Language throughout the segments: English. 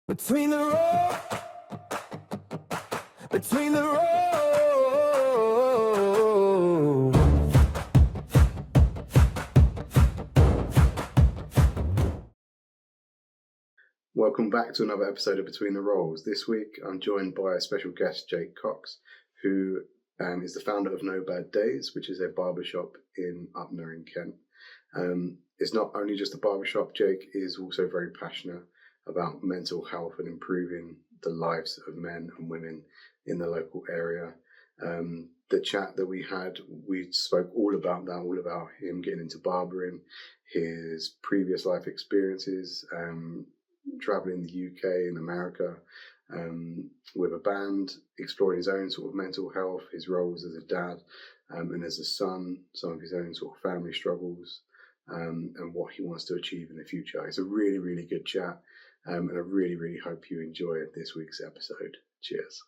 Between the road, between the road. Welcome back to another episode of Between the Rolls. This week I'm joined by a special guest, Jake Cox, who is the founder of No Bad Days, which is a barbershop in Upnor in Kent. It's not only just a barbershop. Jake is also very passionate about mental health and improving the lives of men and women in the local area. The chat that we had, we spoke all about that, all about him getting into barbering, his previous life experiences, traveling the UK and America with a band, exploring his own sort of mental health, his roles as a dad and as a son, some of his own sort of family struggles, and what he wants to achieve in the future. It's a really, really good chat, and I really, really hope you enjoy this week's episode. Cheers.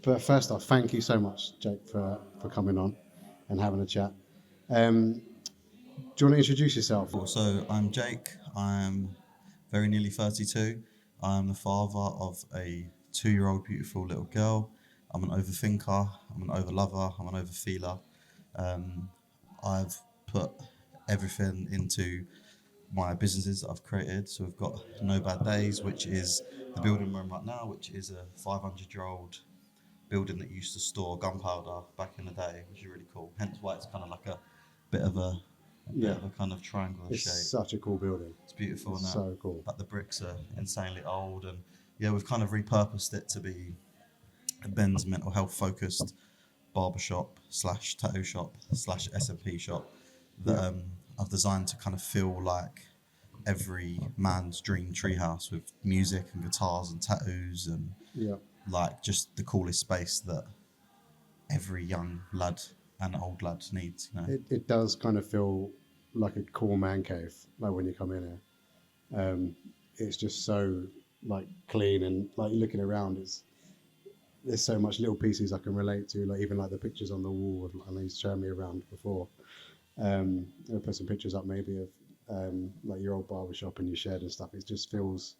But first off, thank you so much, Jake, for coming on and having a chat. Do you want to introduce yourself? So I'm Jake. I'm very nearly 32. I'm the father of a 2-year-old beautiful little girl. I'm an overthinker. I'm an overlover. I'm an overfeeler. I've put everything into my businesses that I've created. So we've got No Bad Days, which is the building we're in right now, which is a 500-year-old building that used to store gunpowder back in the day, which is really cool. Hence why it's kind of like a bit of a kind of triangular shape. It's such a cool building. It's beautiful. It's so cool. But the bricks are insanely old, and yeah, we've kind of repurposed it to be a men's mental health focused barbershop / tattoo shop / S&P shop that I've designed to kind of feel like every man's dream treehouse with music and guitars and tattoos and like just the coolest space that every young lad and old lad needs. You know? It does kind of feel like a cool man cave, like when you come in here. It's just so like clean, and like looking around, there's so much little pieces I can relate to, like even like the pictures on the wall. I know he's shown me around before. I'll put some pictures up maybe of like your old barbershop and your shed and stuff. It just feels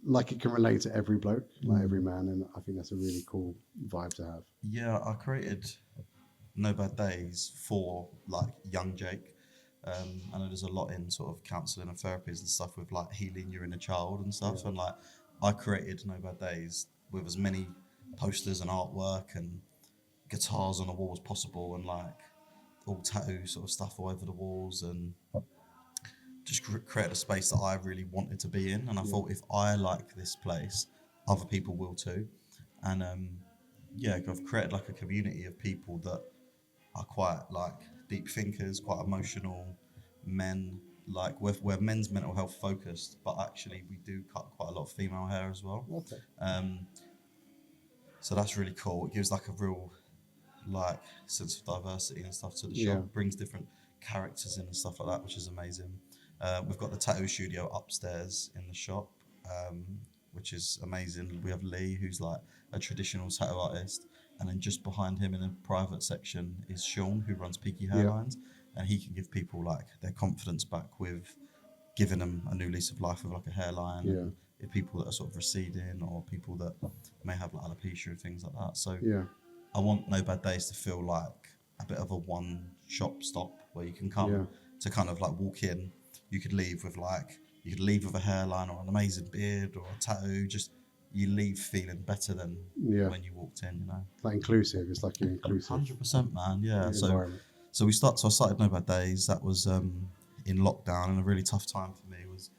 like it can relate to every bloke, like every man, and I think that's a really cool vibe to have. Yeah, I created No Bad Days for like young Jake. I know there's a lot in sort of counselling and therapies and stuff with like healing your inner child and stuff. And like I created No Bad Days with as many posters and artwork and guitars on the wall as possible, and like all tattoo sort of stuff all over the walls, and just create a space that I really wanted to be in. And I thought if I like this place, other people will too. And I've created like a community of people that are quite like deep thinkers, quite emotional men. Like we're men's mental health focused, but actually we do cut quite a lot of female hair as well. Okay. So that's really cool. It gives like a real like sense of diversity and stuff to the shop. Brings different characters in and stuff like that, which is amazing. We've got the tattoo studio upstairs in the shop, which is amazing. We have Lee, who's like a traditional tattoo artist, and then just behind him in a private section is Sean, who runs Peaky Hairlines, and he can give people like their confidence back with giving them a new lease of life with like a hairline. If people that are sort of receding, or people that may have like alopecia and things like that. So I want No Bad Days to feel like a bit of a one-shop stop where you can come to kind of like walk in. You could leave with a hairline or an amazing beard or a tattoo. Just you leave feeling better than when you walked in. You know, like inclusive. It's like you're inclusive. 100%, man. Yeah. So I started No Bad Days. That was in lockdown, and a really tough time for me. It was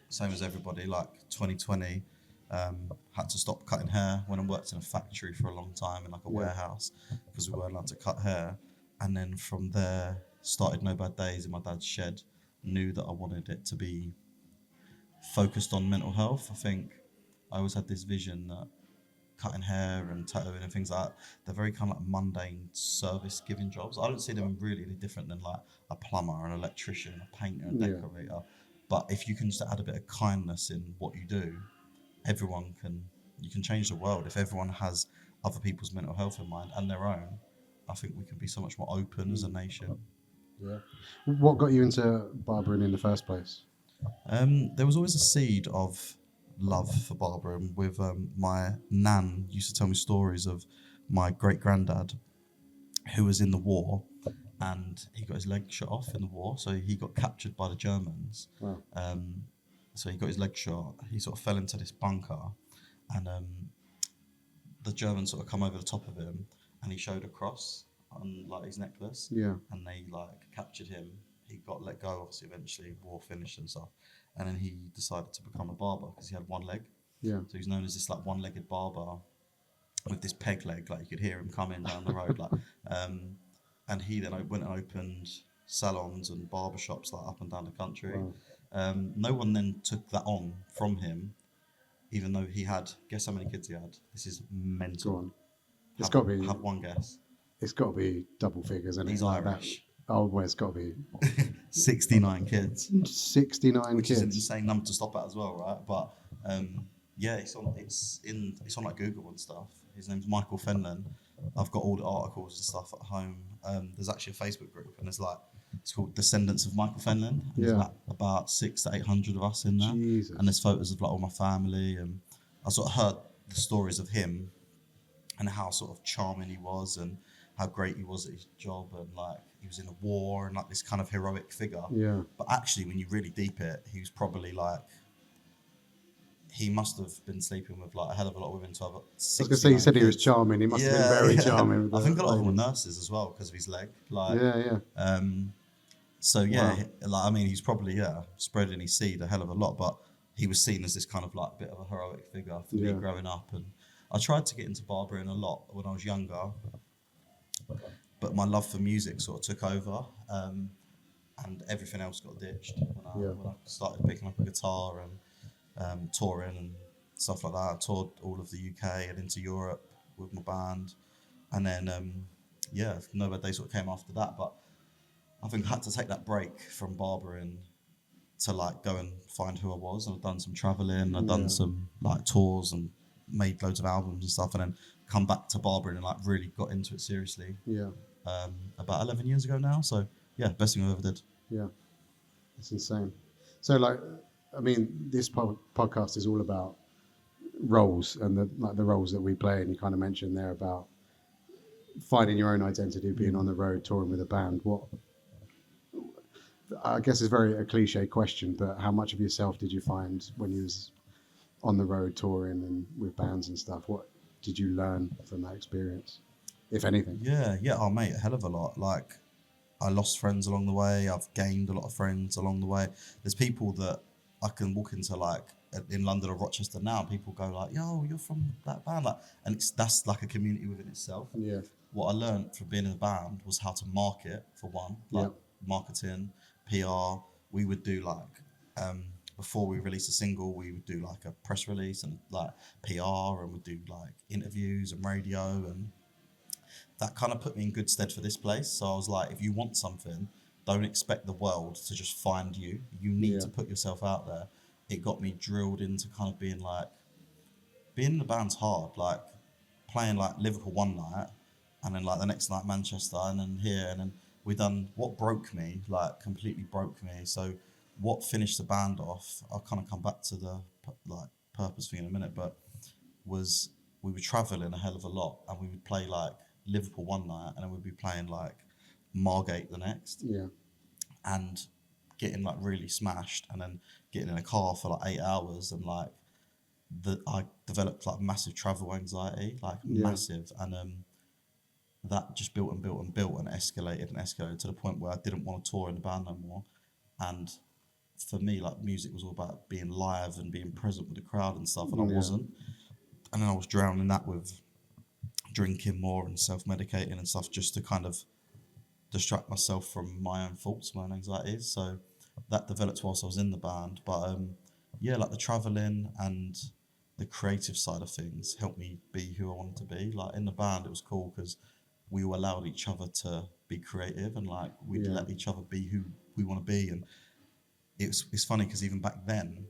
same as everybody. Like 2020. Had to stop cutting hair when I worked in a factory for a long time in like a warehouse because we weren't allowed to cut hair. And then from there started No Bad Days in my dad's shed. Knew that I wanted it to be focused on mental health. I think I always had this vision that cutting hair and tattooing and things like that, they're very kind of like mundane service giving jobs. I don't see them really any different than like a plumber, an electrician, a painter, a decorator. But if you can just add a bit of kindness in what you do, you can change the world. If everyone has other people's mental health in mind and their own, I think we can be so much more open as a nation. Yeah. What got you into barbering in the first place? There was always a seed of love for barbering. With my nan used to tell me stories of my great granddad who was in the war, and he got his leg shot off in the war. So he got captured by the Germans. Wow. So he got his leg shot. He sort of fell into this bunker, and the Germans sort of come over the top of him, and he showed a cross on like his necklace. Yeah. And they like captured him. He got let go. Obviously, eventually war finished and stuff. And then he decided to become a barber because he had one leg. Yeah. So he's known as this like one-legged barber with this peg leg. Like you could hear him coming down the road. Like, and he then went and opened salons and barber shops like up and down the country. Wow. No one then took that on from him, even though he had. Guess how many kids he had? This is mental. Go on. It's Have- got to be. Have one guess. It's got to be double figures, and He's Irish. Oh, well, it's got to be 69 kids. 69 Which is an kids. insane number to stop at as well, right? But yeah, it's on like Google and stuff. His name's Michael Fenlon. I've got all the articles and stuff at home. There's actually a Facebook group, and it's called Descendants of Michael Fenlon. And there's Yeah. about 600 to 800 of us in there. Jesus. And there's photos of like all my family, and I sort of heard the stories of him and how sort of charming he was and how great he was at his job, and like he was in the war and like this kind of heroic figure. Yeah. But actually, when you really deep it, he was probably like, he must have been sleeping with like a hell of a lot of women to have. I was going to say, you said he was kids. charming. He must have been very charming. With I think a the lot of them were ladies. nurses as well because of his leg. Like, Yeah. so yeah, Wow. like I mean, he's probably spreading his seed a hell of a lot, but he was seen as this kind of like bit of a heroic figure for me Yeah. growing up. And I tried to get into barbering a lot when I was younger, but my love for music sort of took over, and everything else got ditched when I started picking up a guitar and touring and stuff like that. I toured all of the UK and into Europe with my band, and then No Bad Day sort of came after that. But I think I had to take that break from barbering to like go and find who I was, and I've done some traveling, I've done some like tours and made loads of albums and stuff, and then come back to barbering and like really got into it seriously Yeah. about 11 years ago now. So yeah, best thing I ever did. Yeah. It's insane. So, like, I mean, this podcast is all about roles and the roles that we play, and you kind of mentioned there about finding your own identity, being on the road, touring with a band. What, I guess it's a cliche question, but how much of yourself did you find when you was on the road touring and with bands and stuff? What did you learn from that experience, if anything? Yeah. Oh, mate, a hell of a lot. Like, I lost friends along the way. I've gained a lot of friends along the way. There's people that I can walk into like in London or Rochester now. People go like, "Yo, you're from that band," like, and that's like a community within itself. Yeah. What I learned from being in the band was how to market, for one, like marketing, PR. We would do like before we released a single, we would do like a press release and like PR, and we'd do like interviews and radio, and that kind of put me in good stead for this place. So I was like, if you want something, don't expect the world to just find you. You need to put yourself out there. It got me drilled into kind of being in the band's hard, like playing like Liverpool one night, and then like the next night Manchester, and then here, and then we done what broke me, like completely broke me. So what finished the band off, I'll kind of come back to the like purpose thing in a minute, but was we were travelling a hell of a lot, and we would play like Liverpool one night, and then we'd be playing like Margate the next, Yeah. and getting like really smashed, and then getting in a car for like 8 hours, and like I developed like massive travel anxiety, like massive, and that just built and built and built and escalated to the point where I didn't want to tour in the band no more. And for me, like music was all about being live and being present with the crowd and stuff, and I wasn't. And then I was drowning that with drinking more and self-medicating and stuff, just to kind of distract myself from my own thoughts, my own anxieties. So that developed whilst I was in the band. But like the travelling and the creative side of things helped me be who I wanted to be. Like in the band, it was cool because we all allowed each other to be creative, and like we'd let each other be who we want to be. And it's funny because even back then,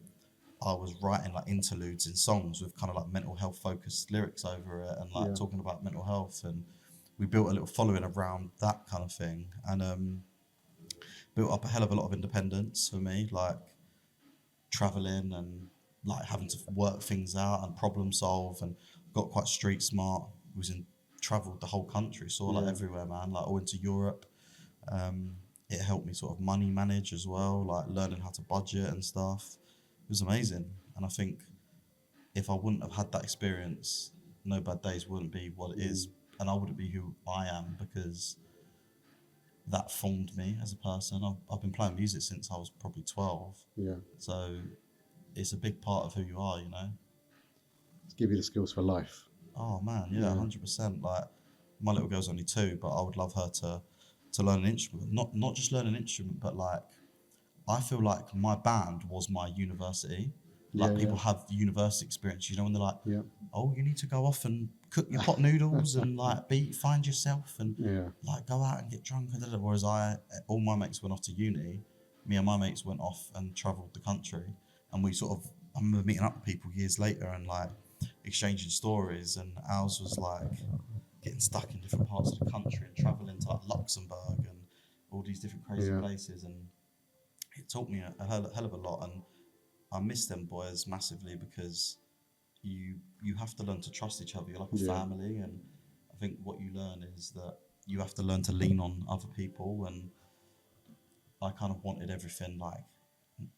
I was writing like interludes in songs with kind of like mental health focused lyrics over it, and like talking about mental health, and we built a little following around that kind of thing. And built up a hell of a lot of independence for me, like traveling and like having to work things out and problem solve, and got quite street smart. Traveled the whole country, saw like everywhere, man. Like all into Europe. It helped me sort of money manage as well, like learning how to budget and stuff. It was amazing, and I think if I wouldn't have had that experience, No Bad Days wouldn't be what it is, and I wouldn't be who I am because that formed me as a person. I've been playing music since I was probably 12. Yeah. So it's a big part of who you are, you know? To give you the skills for life. Oh man, yeah, 100%. Like my little girl's only 2, but I would love her to learn an instrument. Not just learn an instrument, but like I feel like my band was my university. Like people have university experience, you know, when they're like, oh, you need to go off and cook your pot noodles and like find yourself and like go out and get drunk. Whereas all my mates went off to uni. Me and my mates went off and travelled the country, and I remember meeting up with people years later and like exchanging stories, and ours was like getting stuck in different parts of the country and travelling to like Luxembourg and all these different crazy places, and it taught me a hell of a lot. And I miss them boys massively because you have to learn to trust each other. You're like a family, and I think what you learn is that you have to learn to lean on other people. And I kind of wanted everything like,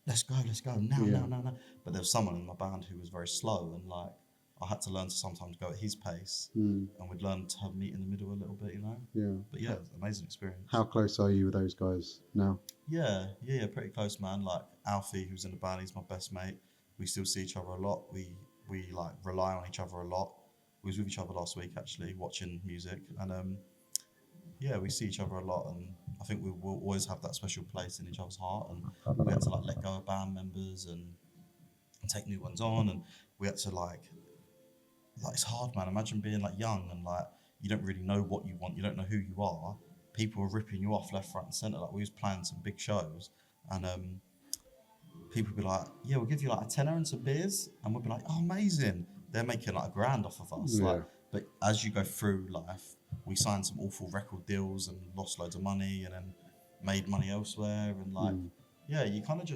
let's go now. But there was someone in my band who was very slow, and like I had to learn to sometimes go at his pace, and we'd learn to have meet in the middle a little bit, you know. But yeah, it was an amazing experience. How close are you with those guys now? Yeah, pretty close, man. Like Alfie, who's in the band, he's my best mate. We still see each other a lot. We like rely on each other a lot. We was with each other last week actually, watching music, and we see each other a lot, and I think we will always have that special place in each other's heart. And we had to like let go of band members and take new ones on, and we had to like it's hard, man. Imagine being like young and like you don't really know what you want, you don't know who you are. People are ripping you off left, right, and centre. Like we was playing some big shows, and people would be like, "Yeah, we'll give you like a tenner and some beers," and we'll be like, "Oh, amazing!" They're making like $1,000 off of us. Like, but as you go through life, we signed some awful record deals and lost loads of money, and then made money elsewhere. And like, you kind of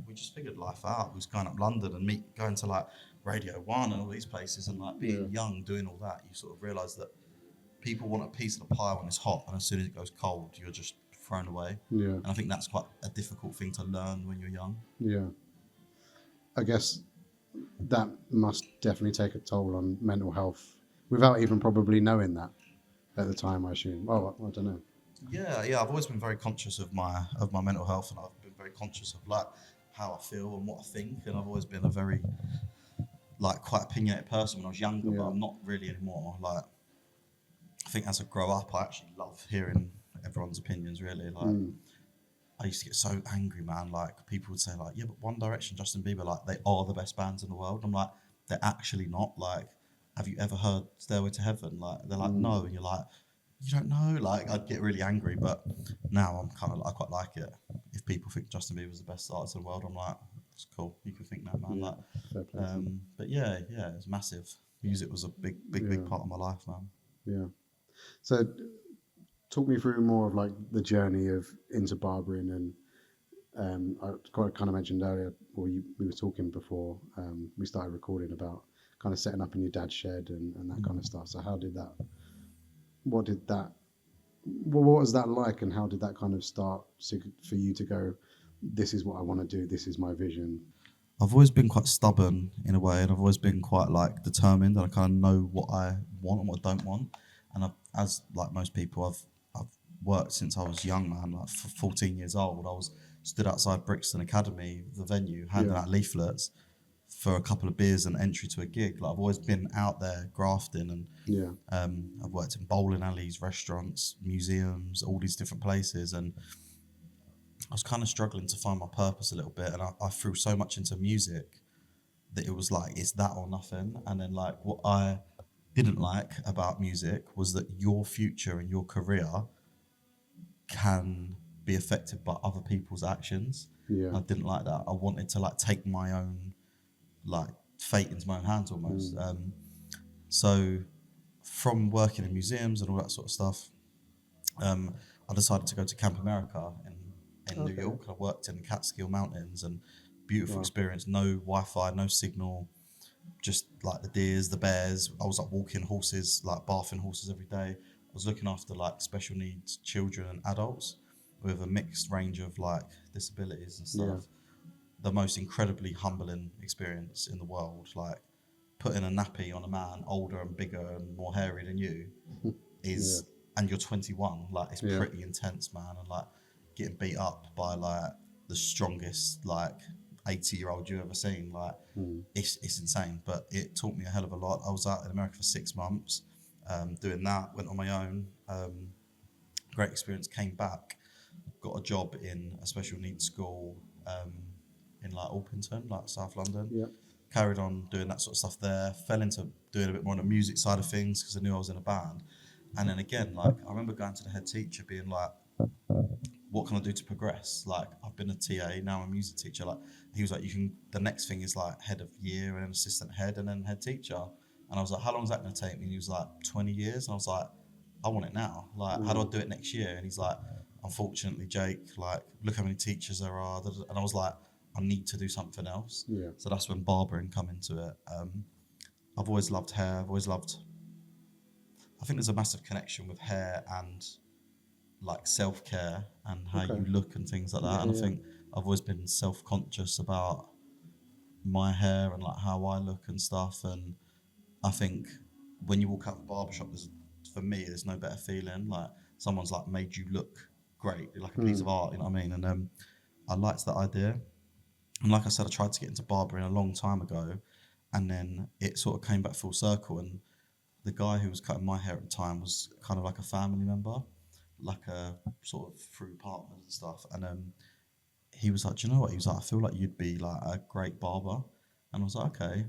we just figured life out. We was going up London and going to like Radio 1 and all these places, and like being young, doing all that, you sort of realise that people want a piece of the pie when it's hot, and as soon as it goes cold, you're just thrown away. And I think that's quite a difficult thing to learn when you're young. I guess that must definitely take a toll on mental health without even probably knowing that at the time, I assume. Oh, I don't know. I've always been very conscious of my mental health, and I've been very conscious of like how I feel and what I think, and I've always been a very like quite opinionated person when I was younger, but I'm not really anymore. Like I think as I grow up, I actually love hearing everyone's opinions, really. Like I used to get so angry, man. Like people would say like, yeah, but One Direction, Justin Bieber, like they are the best bands in the world. I'm like, they're actually not. Like, have you ever heard Stairway to Heaven? Like they're like, no, and you're like, you don't know. Like I'd get really angry, but now I'm kind of I quite like it. If people think Justin Bieber's the best artist in the world, I'm like, it's cool. You can think that, man. Like, but it's massive. Music was a big part of my life, man. Yeah. So, talk me through more of like the journey of into barbering, and I kind of mentioned earlier, or we were talking before we started recording about kind of setting up in your dad's shed and that kind of stuff. So what was that like, and how did that kind of start for you to go, this is what I want to do, this is my vision? I've always been quite stubborn in a way, and I've always been quite like determined, and I kind of know what I want and what I don't want. And as like most people, I've worked since I was young, man. Like for 14 years old, I was stood outside Brixton Academy, the venue, handing out leaflets for a couple of beers and entry to a gig. Like I've always been out there grafting, and I've worked in bowling alleys, restaurants, museums, all these different places, and I was kind of struggling to find my purpose a little bit, and I threw so much into music that it was like it's that or nothing. And then like what I didn't like about music was that your future and your career can be affected by other people's actions. I didn't like that. I wanted to like take my own like fate into my own hands almost. So from working in museums and all that sort of stuff, I decided to go to Camp America in New York. I worked in the Catskill Mountains, and beautiful Wow. experience. No Wi-Fi, no signal, just like the deers, the bears. I was like walking horses, like bathing horses every day. I was looking after like special needs children and adults with a mixed range of like disabilities and stuff. Yeah. The most incredibly humbling experience in the world. Like putting a nappy on a man older and bigger and more hairy than you is, and you're 21. Like it's Yeah. pretty intense, man. And like getting beat up by like the strongest like 80-year-old you've ever seen. Like it's insane. But it taught me a hell of a lot. I was out in America for 6 months, doing that. Went on my own. Great experience. Came back, got a job in a special needs school in like Orpington, like South London. Yeah. Carried on doing that sort of stuff there. Fell into doing a bit more on the music side of things because I knew I was in a band. And then again, like I remember going to the head teacher being like, what can I do to progress? Like I've been a TA, now I'm a music teacher. Like he was like, you can, the next thing is like head of year and then assistant head and then head teacher. And I was like, how long is that going to take me? And he was like, 20 years. And I was like, I want it now. Like, how do I do it next year? And he's like, unfortunately, Jake, like, look how many teachers there are. And I was like, I need to do something else. Yeah. So that's when barbering come into it. I've always loved hair. I've always loved, I think there's a massive connection with hair and like self-care and how you look and things like that. And I think I've always been self-conscious about my hair and like how I look and stuff. And I think when you walk out the barbershop, for me, there's no better feeling. Like someone's like made you look great, like a piece of art, you know what I mean? And I liked that idea. And like I said, I tried to get into barbering a long time ago, and then it sort of came back full circle. And the guy who was cutting my hair at the time was kind of like a family member, like a sort of through partners and stuff. And he was like, do you know what? He was like, I feel like you'd be like a great barber. And I was like, okay,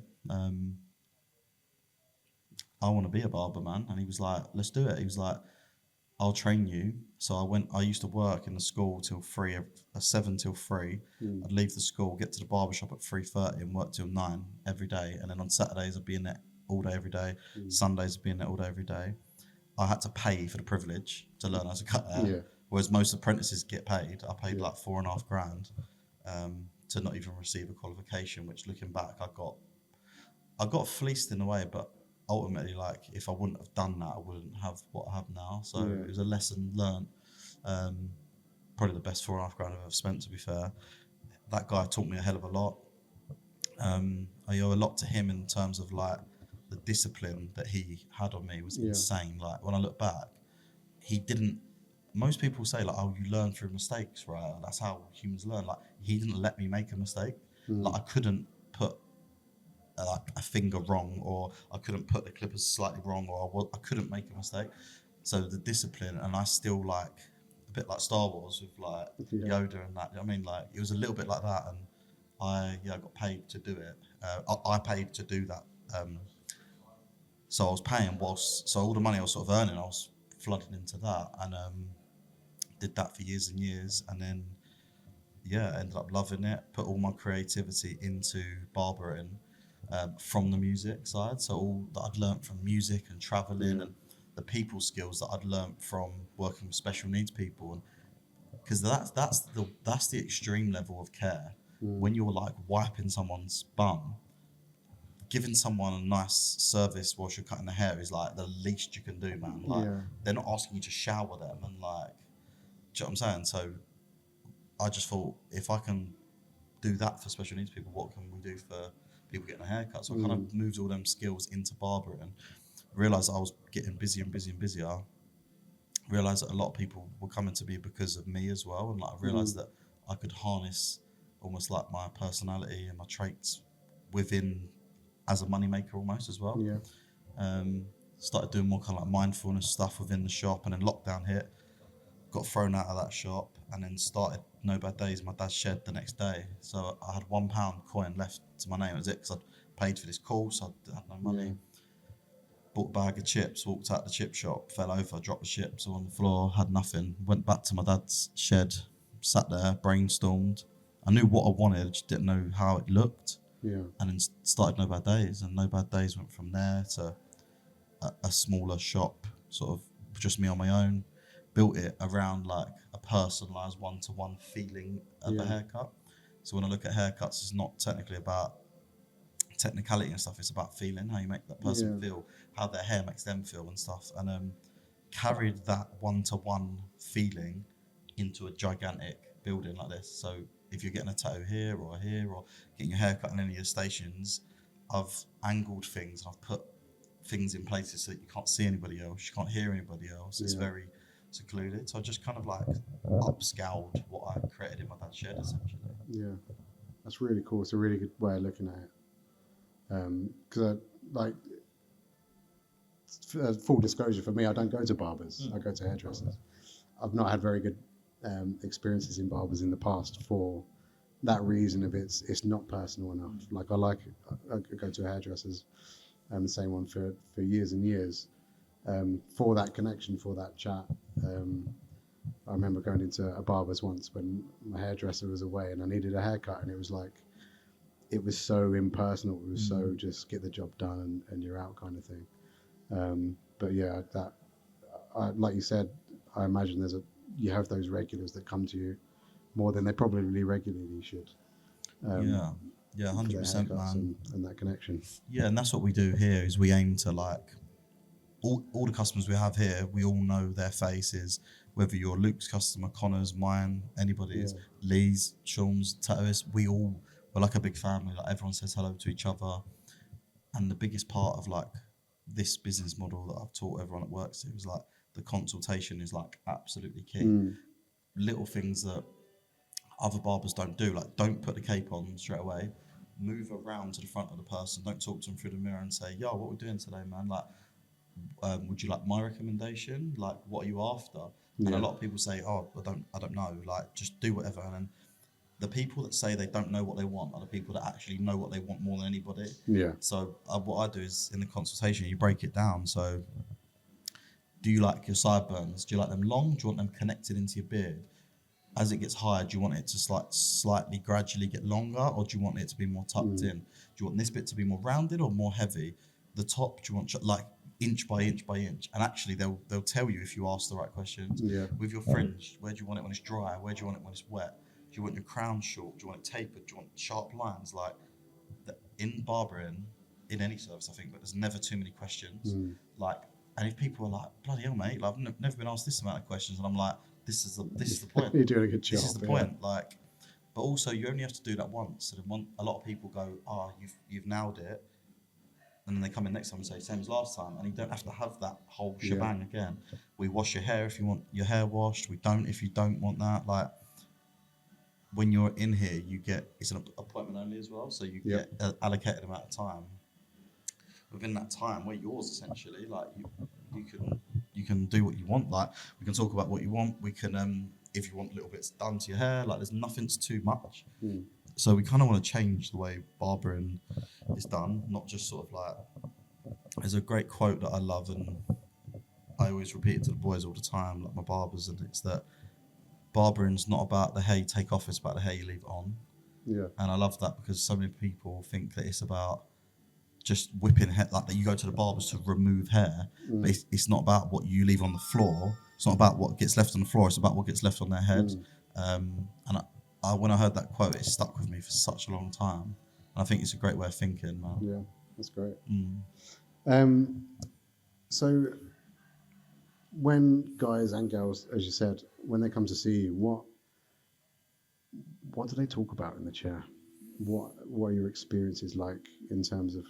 I want to be a barber, man. And he was like, let's do it. He was like, I'll train you. So I used to work in the school till 3, 7 till 3. I'd leave the school, get to the barbershop at 3:30 and work till 9 every day. And then on Saturdays, I'd be in there all day, every day. Sundays, I'd be in there all day, every day. I had to pay for the privilege to learn how to cut hair. Yeah. Whereas most apprentices get paid. I paid like $4,500 to not even receive a qualification, which looking back, I got fleeced in a way, but ultimately, like, if I wouldn't have done that, I wouldn't have what I have now. So it was a lesson learned. Probably the best $4,500 I've ever spent, to be fair. That guy taught me a hell of a lot. I owe a lot to him in terms of like the discipline that he had on me was insane. Like when I look back, he didn't. Most people say like, "Oh, you learn through mistakes, right? That's how humans learn." Like he didn't let me make a mistake. Like I couldn't put like a finger wrong, or I couldn't put the clippers slightly wrong, or I couldn't make a mistake. So the discipline, and I still like a bit like Star Wars with like Yoda and that. You know what I mean, like it was a little bit like that, and I got paid to do it. I paid to do that. So I was paying so all the money I was sort of earning, I was flooding into that, and did that for years and years, and then ended up loving it. Put all my creativity into barbering from the music side. So all that I'd learnt from music and traveling and the people skills that I'd learnt from working with special needs people, and because that's the extreme level of care. When you're like wiping someone's bum, giving someone a nice service whilst you're cutting the hair is like the least you can do, man. Like they're not asking you to shower them, and like, do you know what I'm saying? So I just thought, if I can do that for special needs people, what can we do for people getting a haircut? So I kind of moved all them skills into barbering, and realised I was getting busier and busier and busier. Realised that a lot of people were coming to me because of me as well, and like I realised that I could harness almost like my personality and my traits within as a moneymaker almost as well. Started doing more kind of like mindfulness stuff within the shop, and then lockdown hit, got thrown out of that shop, and then started No Bad Days, my dad's shed, the next day. So I had £1 coin left to my name, that was it, because I'd paid for this course, I had no money. Bought a bag of chips, walked out the chip shop, fell over, dropped the chips on the floor, had nothing. Went back to my dad's shed, sat there, brainstormed. I knew what I wanted, just didn't know how it looked. And then started No Bad Days, and No Bad Days went from there to a smaller shop, sort of just me on my own. Built it around like a personalized one-to-one feeling of a haircut. So when I look at haircuts, it's not technically about technicality and stuff, it's about feeling, how you make that person feel, how their hair makes them feel and stuff. And carried that one-to-one feeling into a gigantic building like this. So if you're getting a tattoo here or getting your hair cut in any of your stations, I've angled things and I've put things in places so that you can't see anybody else, you can't hear anybody else. It's very secluded. So I just kind of like upscaled what I created in my dad's shed, essentially. Yeah, that's really cool. It's a really good way of looking at it. Because full disclosure for me, I don't go to barbers. I go to hairdressers. I've not had very good experiences in barbers in the past for that reason of it's not personal enough. Like I go to hairdressers, the same one for years and years, for that connection, for that chat. I remember going into a barber's once when my hairdresser was away and I needed a haircut, and it was so impersonal. It was so just get the job done and you're out kind of thing. But yeah, like you said, I imagine you have those regulars that come to you more than they probably regularly should. Yeah, 100%, man. And that connection. Yeah, and that's what we do here. Is we aim to all the customers we have here. We all know their faces. Whether you're Luke's customer, Connor's, mine, anybody's, Lee's, Sean's, tattooist, we're like a big family. Like everyone says hello to each other. And the biggest part of this business model that I've taught everyone that works here is the consultation is absolutely key. Little things that other barbers don't do, don't put the cape on straight away. Move around to the front of the person. Don't talk to them through the mirror and say, "Yo, what we doing today, man? Would you like my recommendation? What are you after?" And a lot of people say, "Oh, I don't know. Just do whatever." And then the people that say they don't know what they want are the people that actually know what they want more than anybody. Yeah. So what I do is in the consultation, you break it down. So, do you like your sideburns? Do you like them long? Do you want them connected into your beard? As it gets higher, do you want it to slightly gradually get longer, or do you want it to be more tucked in? Do you want this bit to be more rounded or more heavy? The top, do you want inch by inch by inch? And actually, they'll tell you if you ask the right questions. Yeah. With your fringe, where do you want it when it's dry? Where do you want it when it's wet? Do you want your crown short? Do you want it tapered? Do you want sharp lines? In barbering, in any service, I think, but there's never too many questions. And if people are like, "Bloody hell, mate! I've never been asked this amount of questions," and I'm like, "This is the point. You're doing a good job. This is the point." But also, you only have to do that once. So then a lot of people go, "Oh, you've nailed it," and then they come in next time and say, "Same as last time," and you don't have to have that whole shebang again. We wash your hair if you want your hair washed. We don't if you don't want that. When you're in here, it's an appointment only as well, so you get an allocated amount of time. Within that time, we're yours essentially. You can do what you want. We can talk about what you want. We can, if you want little bits done to your hair. There's nothing's too much. So we kind of want to change the way barbering is done, not just sort of There's a great quote that I love, and I always repeat it to the boys all the time, my barbers, and it's that barbering's not about the hair you take off, it's about the hair you leave on. Yeah. And I love that because so many people think that it's about just whipping hair, that you go to the barbers to remove hair, but it's not about what you leave on the floor. It's not about what gets left on the floor. It's about what gets left on their head. And when I heard that quote, it stuck with me for such a long time. And I think it's a great way of thinking, man. Yeah, that's great. So when guys and girls, as you said, when they come to see you, what do they talk about in the chair? What are your experiences like in terms of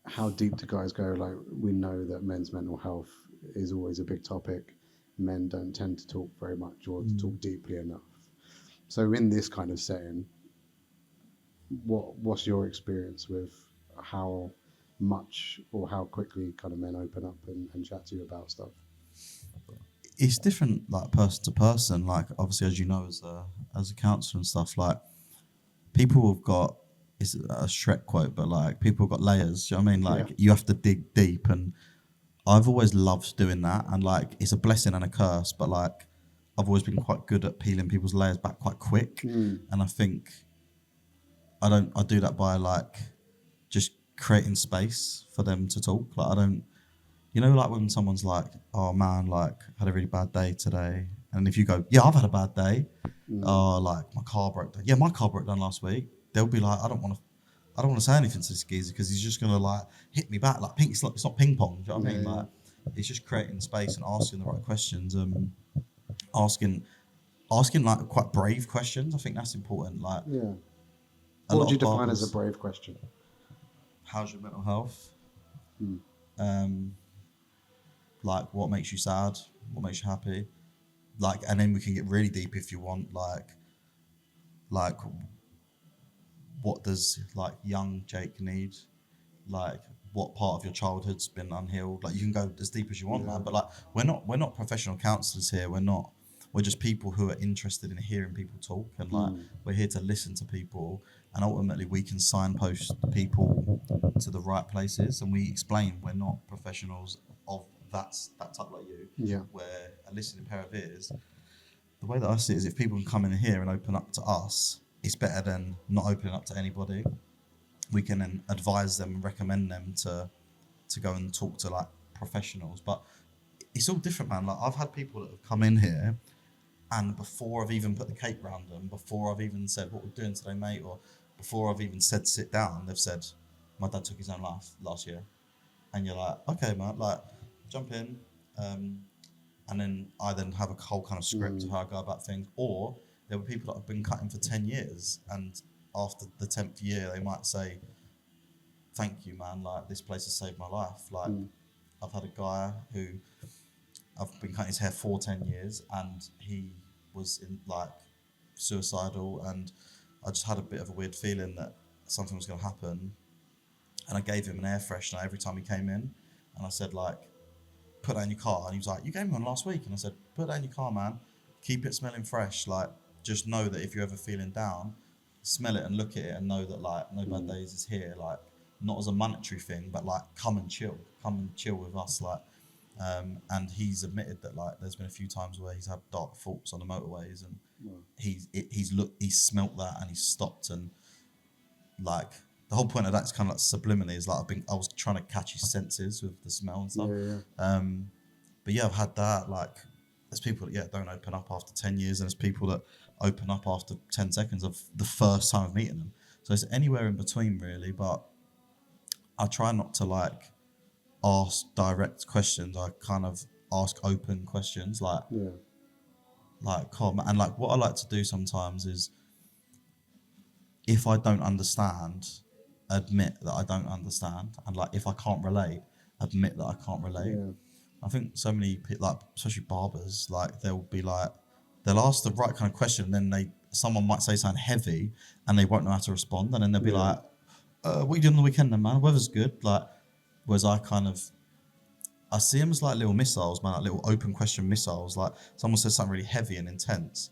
how deep do guys go? We know that men's mental health is always a big topic. Men don't tend to talk very much or to talk deeply enough. So in this kind of setting, what's your experience with how much or how quickly kind of men open up and chat to you about stuff? It's different, person to person. Obviously, as you know, as a counsellor and stuff, people have got, it's a Shrek quote, but people have got layers. Do you know what I mean? You have to dig deep, and I've always loved doing that. And it's a blessing and a curse, but I've always been quite good at peeling people's layers back quite quick. And I think I do that by just creating space for them to talk. you know, like when someone's like, oh man, like had a really bad day today, and if you go, yeah, I've had a bad day, like my car broke down. Yeah, my car broke down last week. They'll be like, I don't want to say anything to this geezer because he's just gonna like hit me back. Like it's not ping pong. Do you know what I mean? Yeah. Like it's just creating space and asking the right questions. Asking like quite brave questions. I think that's important. Like Yeah. a What lot would you of define as a barbers, brave question? how's your mental health? Like what makes you sad? What makes you happy? Like, and then we can get really deep if you want. Like what does like young Jake need? Like what part of your childhood's been unhealed? Like you can go as deep as you want, man. But like we're not professional counselors here. We're just people who are interested in hearing people talk, and like we're here to listen to people, and ultimately we can signpost people to the right places. And we explain we're not professionals of that type like you. Yeah. We're a listening pair of ears. The way that I see it is if people can come in here and open up to us, it's better than not opening up to anybody. We can then advise them and recommend them to go and talk to like professionals. But it's all different, man. Like I've had people that have come in here, and before I've even put the cake round them, before I've even said what we're doing today, mate, or before I've even said sit down, they've said my dad took his own life last year. And you're like, okay, man, like jump in, and then I then have a whole kind of script of how I go about things. Or there were people that have been cutting for 10 years, and after the 10th year, they might say, thank you, man, like this place has saved my life. Like I've had a guy who I've been cutting his hair for 10 years, and he was in like suicidal, and I just had a bit of a weird feeling that something was going to happen. And I gave him an air freshener every time he came in, and I said like, put that in your car. And he was like, you gave me one last week. And I said, put that in your car, man. Keep it smelling fresh. Like, just know that if you're ever feeling down, smell it and look at it and know that like No Bad Days is here. Like, not as a monetary thing, but like come and chill with us. Like, and he's admitted that like there's been a few times where he's had dark thoughts on the motorways, and he's smelt that and he's stopped. And like the whole point of that is kind of like subliminally is like I was trying to catch his senses with the smell and stuff. But yeah, I've had that. Like there's people that don't open up after 10 years, and there's people that open up after 10 seconds of the first time of meeting them. So it's anywhere in between really, but I try not to like ask direct questions. I kind of ask open questions like and like what I like to do sometimes is if I don't understand, admit that I don't understand, and like if I can't relate, admit that I can't relate. I think so many people, like especially barbers, like they'll ask the right kind of question, and then someone might say something heavy, and they won't know how to respond, and then they'll be like, "What are you doing on the weekend, then, man? Weather's good." Like, whereas I see them as like little missiles, man, like little open question missiles. Like someone says something really heavy and intense,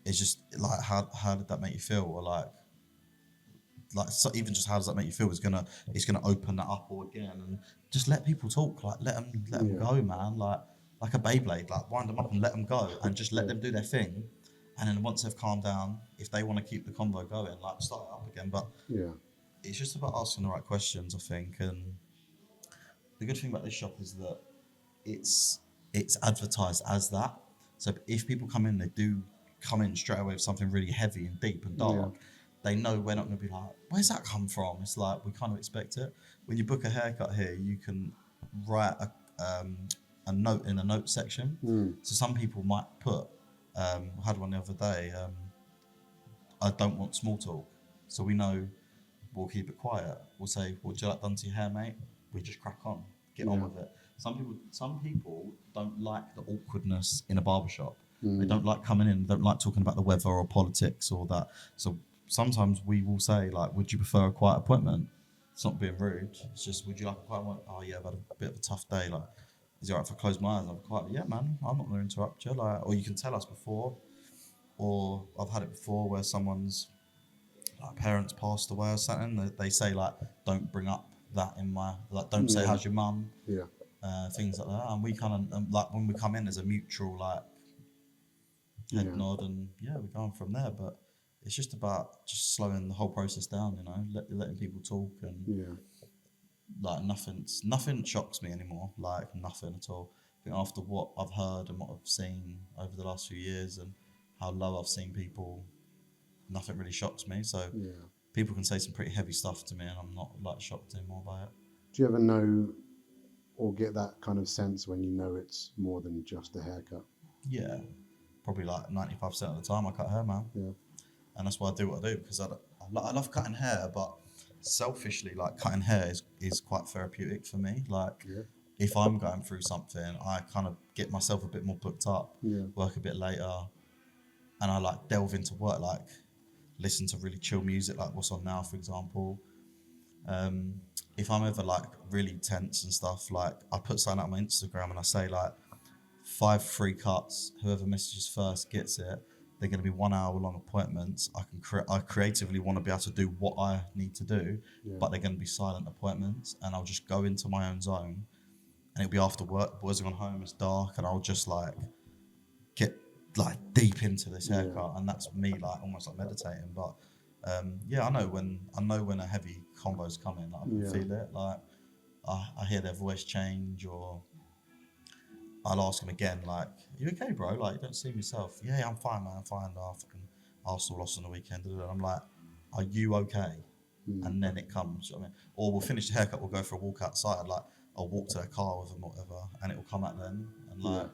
it's just like how did that make you feel, or like so even just how does that make you feel? It's gonna open that up all again, and just let people talk. Like let them go, man. Like a Beyblade, like wind them up and let them go, and just let them do their thing. And then once they've calmed down, if they want to keep the convo going, like start it up again. But it's just about asking the right questions, I think. And the good thing about this shop is that it's advertised as that. So if people come in, they do come in straight away with something really heavy and deep and dark. They know we're not going to be like, where's that come from? It's like, we kind of expect it. When you book a haircut here, you can write a note in the note section. So some people might put, I had one the other day, I don't want small talk. So we know we'll keep it quiet. We'll say, would you like done to your hair, mate? We just crack on, get on with it. Some people don't like the awkwardness in a barbershop. They don't like coming in, don't like talking about the weather or politics or that. So sometimes we will say, like, would you prefer a quiet appointment? It's not being rude. It's just, would you like a quiet one? Oh yeah, I've had a bit of a tough day. Like, is it alright if I close my eyes and have a quiet? Yeah, man, I'm not going to interrupt you. Like, or you can tell us before. Or I've had it before where someone's like parents passed away or something. They say like, don't bring up that in my like, don't say how's your mum. Things like that. And we kind of like when we come in as a mutual like head nod, and we're going from there. But it's just about just slowing the whole process down, you know, letting people talk, and like nothing shocks me anymore. Like nothing at all. I think after what I've heard and what I've seen over the last few years and how low I've seen people, nothing really shocks me. So Yeah. people can say some pretty heavy stuff to me, and I'm not like shocked anymore by it. Do you ever know or get that kind of sense when you know it's more than just a haircut? Yeah, probably like 95% of the time I cut hair, man. Yeah. And that's why I do what I do, because I love cutting hair, but selfishly, like cutting hair is quite therapeutic for me. Like Yeah. if I'm going through something, I kind of get myself a bit more booked up, Yeah. work a bit later, and I like delve into work, like listen to really chill music, like what's on now, for example. If I'm ever like really tense and stuff, like I put something out on my Instagram and I say like 5 free cuts. Whoever messages first gets it. They're going to be 1 hour long appointments. I creatively want to be able to do what I need to do, Yeah. but they're going to be silent appointments, and I'll just go into my own zone. And it'll be after work. Boys have gone home. It's dark, and I'll just like get like deep into this haircut, and that's me like almost like meditating. But yeah, I know when a heavy convo's coming, like, I can feel it. Like I hear their voice change, or I'll ask them again, like, "You okay, bro? Like, you don't seem yourself." Yeah, I'm fine, man. I'm fine. I fucking Arsenal lost on the weekend. And I'm like, "Are you okay?" And then it comes. You know what I mean, or we'll finish the haircut. We'll go for a walk outside. Like, I'll walk to their car with them, or whatever, and it will come out then. And like,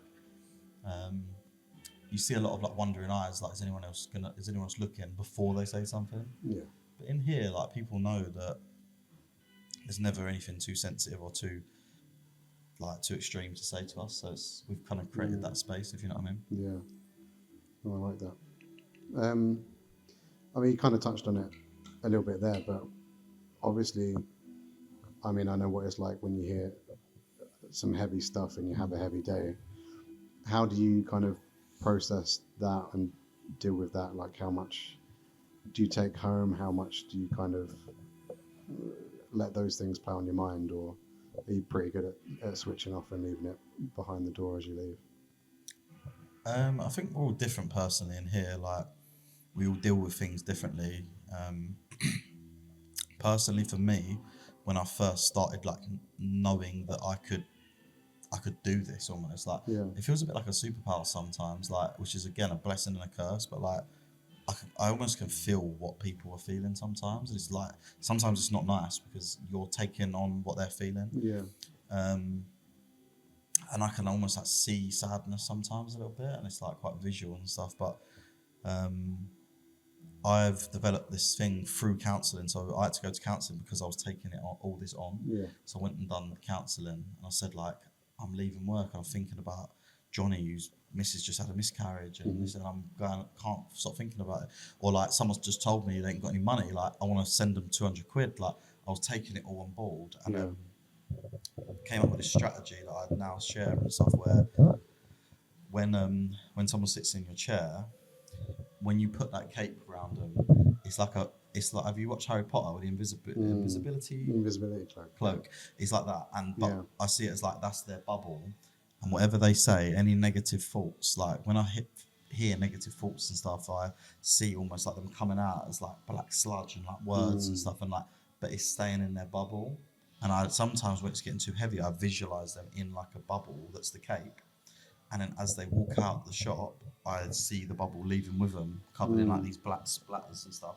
you see a lot of like wondering eyes. Like, is anyone else looking before they say something? Yeah. But in here, like, people know that there's never anything too sensitive or too extreme to say to us. So we've kind of created that space, if you know what I mean. Yeah. Oh, I like that. I mean, you kind of touched on it a little bit there, but obviously, I mean, I know what it's like when you hear some heavy stuff and you have a heavy day. How do you kind of process that and deal with that? Like, how much do you take home? How much do you kind of let those things play on your mind, or are you pretty good at switching off and leaving it behind the door as you leave? I think we're all different personally in here. Like, we all deal with things differently. Personally, for me, when I first started, like, knowing that I could do this, almost like it feels a bit like a superpower sometimes, like, which is again a blessing and a curse. But like, I almost can feel what people are feeling sometimes. It's like sometimes it's not nice because you're taking on what they're feeling. Yeah. And I can almost like see sadness sometimes a little bit, and it's like quite visual and stuff. But I've developed this thing through counselling. So I had to go to counselling because I was taking it on, all this on. Yeah. So I went and done counselling, and I said, like, I'm leaving work and I'm thinking about Johnny, whose missus just had a miscarriage, and he said, I'm going, can't stop thinking about it. Or like, someone's just told me they ain't got any money, like, I want to send them 200 quid. Like, I was taking it all on board, and came up with this strategy that I now share and stuff, where when someone sits in your chair, when you put that cape around them, it's like have you watched Harry Potter with the invisibility cloak? It's like that, but I see it as like that's their bubble, and whatever they say, any negative thoughts, like when I hear negative thoughts and stuff, I see almost like them coming out as like black sludge and like words and stuff, and like, but it's staying in their bubble. And I sometimes, when it's getting too heavy, I visualize them in like a bubble that's the cape. And then as they walk out the shop, I see the bubble leaving with them, covered in like these black splatters and stuff.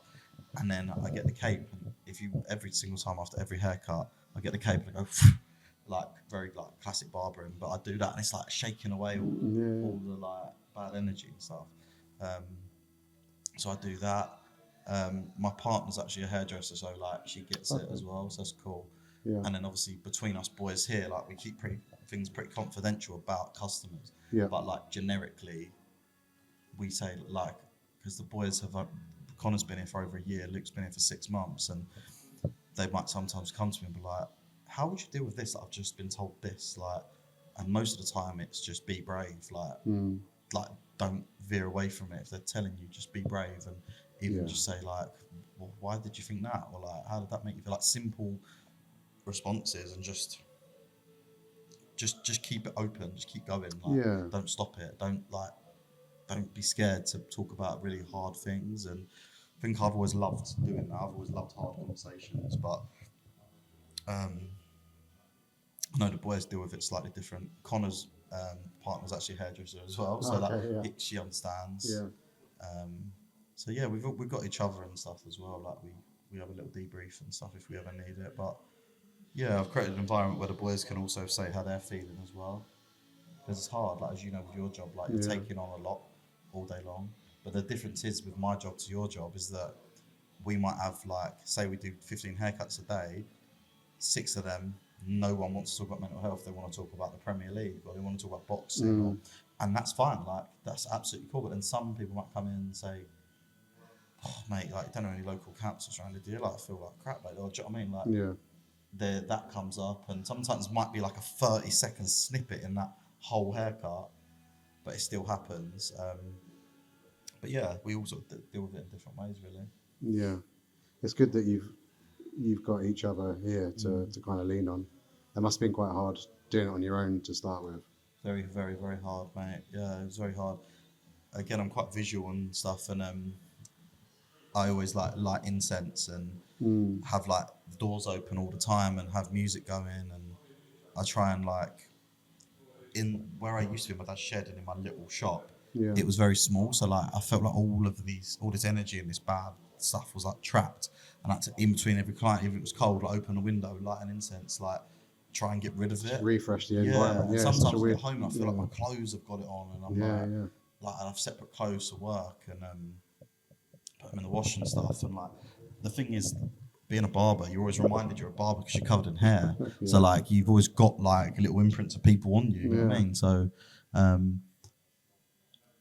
And then I get the cape, and every single time after every haircut, I get the cape and I go, like very like classic barbering, but I do that and it's like shaking away all the like bad energy and stuff. So I do that. My partner's actually a hairdresser, so like she gets it as well, so that's cool. Yeah. And then obviously between us boys here, like we keep things pretty confidential about customers. Yeah. But like generically, we say like, because the boys have, Connor's been here for over a year, Luke's been here for 6 months, and they might sometimes come to me and be like, how would you deal with this? I've just been told this, like, and most of the time it's just be brave, like don't veer away from it. If they're telling you, just be brave, and even just say like, well, why did you think that? Or like, how did that make you feel? Like simple responses, and just keep it open, just keep going, like, don't stop it, don't be scared to talk about really hard things. And I think I've always loved doing that. I've always loved hard conversations, but I know the boys deal with it slightly different. Connor's partner's actually a hairdresser as well, so Okay, yeah. she understands. Yeah. So yeah, we've got each other and stuff as well. Like we have a little debrief and stuff if we ever need it. But yeah, I've created an environment where the boys can also say how they're feeling as well. Because it's hard, like as you know with your job, like you're Yeah. taking on a lot all day long. But the difference is with my job to your job is that we might have like, say we do 15 haircuts a day, 6 of them, no one wants to talk about mental health. They want to talk about the Premier League or they want to talk about boxing, and that's fine. Like that's absolutely cool. But then some people might come in and say, "Oh, mate, like don't know any local councils around here. Like I feel like crap, mate." Or, do you know what I mean? Like Yeah. that comes up, and sometimes it might be like a 30-second snippet in that whole haircut, but it still happens. But yeah, we all sort of deal with it in different ways, really. Yeah. It's good that you've got each other here to kind of lean on. It must have been quite hard doing it on your own to start with. Very, very, very hard, mate. Yeah, it was very hard. Again, I'm quite visual and stuff, and I always like light incense and have like the doors open all the time and have music going, and I try and like in where I used to be, my dad's shed and in my little shop. Yeah. It was very small, so like I felt like all this energy and this bad stuff was like trapped, and I had to, in between every client, if it was cold, like open a window, light an incense, like try and get rid of it. Refresh the Yeah, environment. and Yeah, it's sometimes such a I weird, get home and I feel like my clothes have got it on, and I'm like I have separate clothes to work and put them in the wash and stuff. And like the thing is, being a barber, you're always reminded you're a barber because you're covered in hair. So like you've always got like little imprints of people on you. You know what I mean? So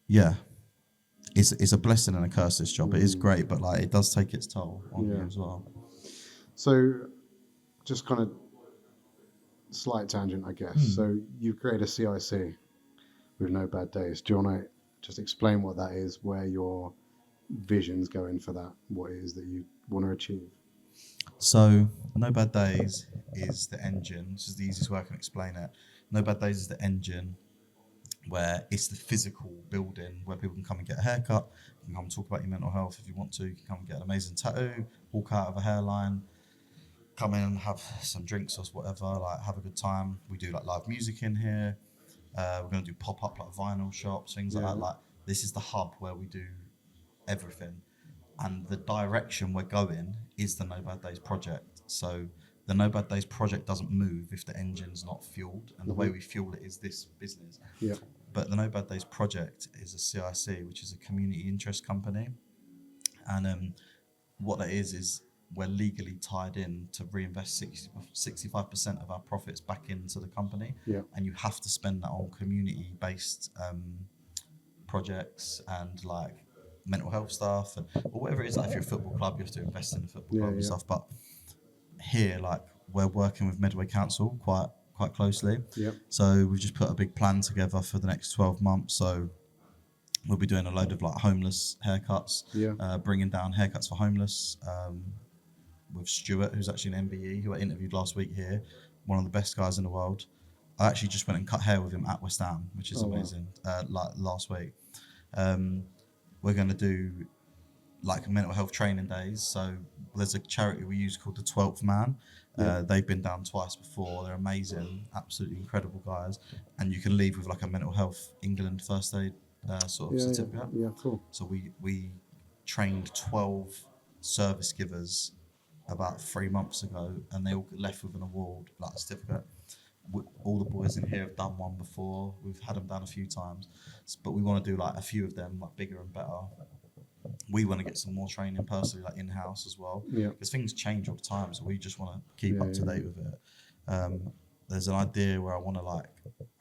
yeah, it's a blessing and a curse, this job. It is great, but like it does take its toll on you as well. So, just kind of slight tangent, I guess. So you've created a CIC with No Bad Days. Do you want to just explain what that is, where your vision's going for that, what it is that you want to achieve? So No Bad Days is the engine. This is the easiest way I can explain it. No Bad Days is the engine where it's the physical building where people can come and get a haircut, you can come and talk about your mental health if you want to, you can come and get an amazing tattoo, walk out of a hairline, come in and have some drinks or whatever, like have a good time. We do like live music in here. We're going to do pop-up like vinyl shops, things like that. Like this is the hub where we do everything. And the direction we're going is the No Bad Days project. So the No Bad Days project doesn't move if the engine's not fueled, and the way we fuel it is this business. Yeah. But the No Bad Days project is a CIC, which is a community interest company. And what that is we're legally tied in to reinvest 65% of our profits back into the company. Yeah. And you have to spend that on community-based projects and like mental health stuff, and or whatever it is. Like if you're a football club, you have to invest in the football club and stuff. But here, like we're working with Medway Council quite closely. Yep. So we've just put a big plan together for the next 12 months. So we'll be doing a load of like homeless haircuts, bringing down haircuts for homeless. With Stuart, who's actually an MBE, who I interviewed last week here, one of the best guys in the world. I actually just went and cut hair with him at West Ham, which is amazing. Like last week, we're going to do like mental health training days. So there's a charity we use called the 12th Man. They've been down twice before. They're amazing, absolutely incredible guys. And you can leave with like a mental health England first aid sort of certificate. Yeah, cool. So we trained 12 service givers about 3 months ago, and they all left with an award, like a certificate. All the boys in here have done one before. We've had them done a few times, but we want to do like a few of them, like bigger and better. We want to get some more training personally, like in-house as well, because things change all the time, so we just want to keep up to date with it. There's an idea where I want to like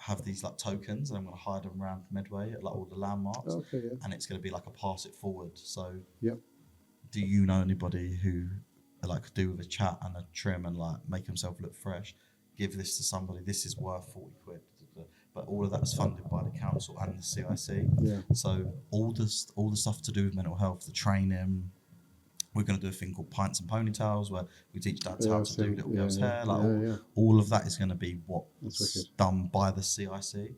have these like tokens, and I'm going to hide them around Medway at like all the landmarks, and it's going to be like a pass it forward. So do you know anybody who like could do with a chat and a trim and like make himself look fresh? Give this to somebody. This is worth 40 quid. But all of that's funded by the council and the CIC. So all the stuff to do with mental health, the training. We're going to do a thing called Pints and Ponytails, where we teach dads how to do little girls' hair. Like all of that is going to be what's done by the CIC.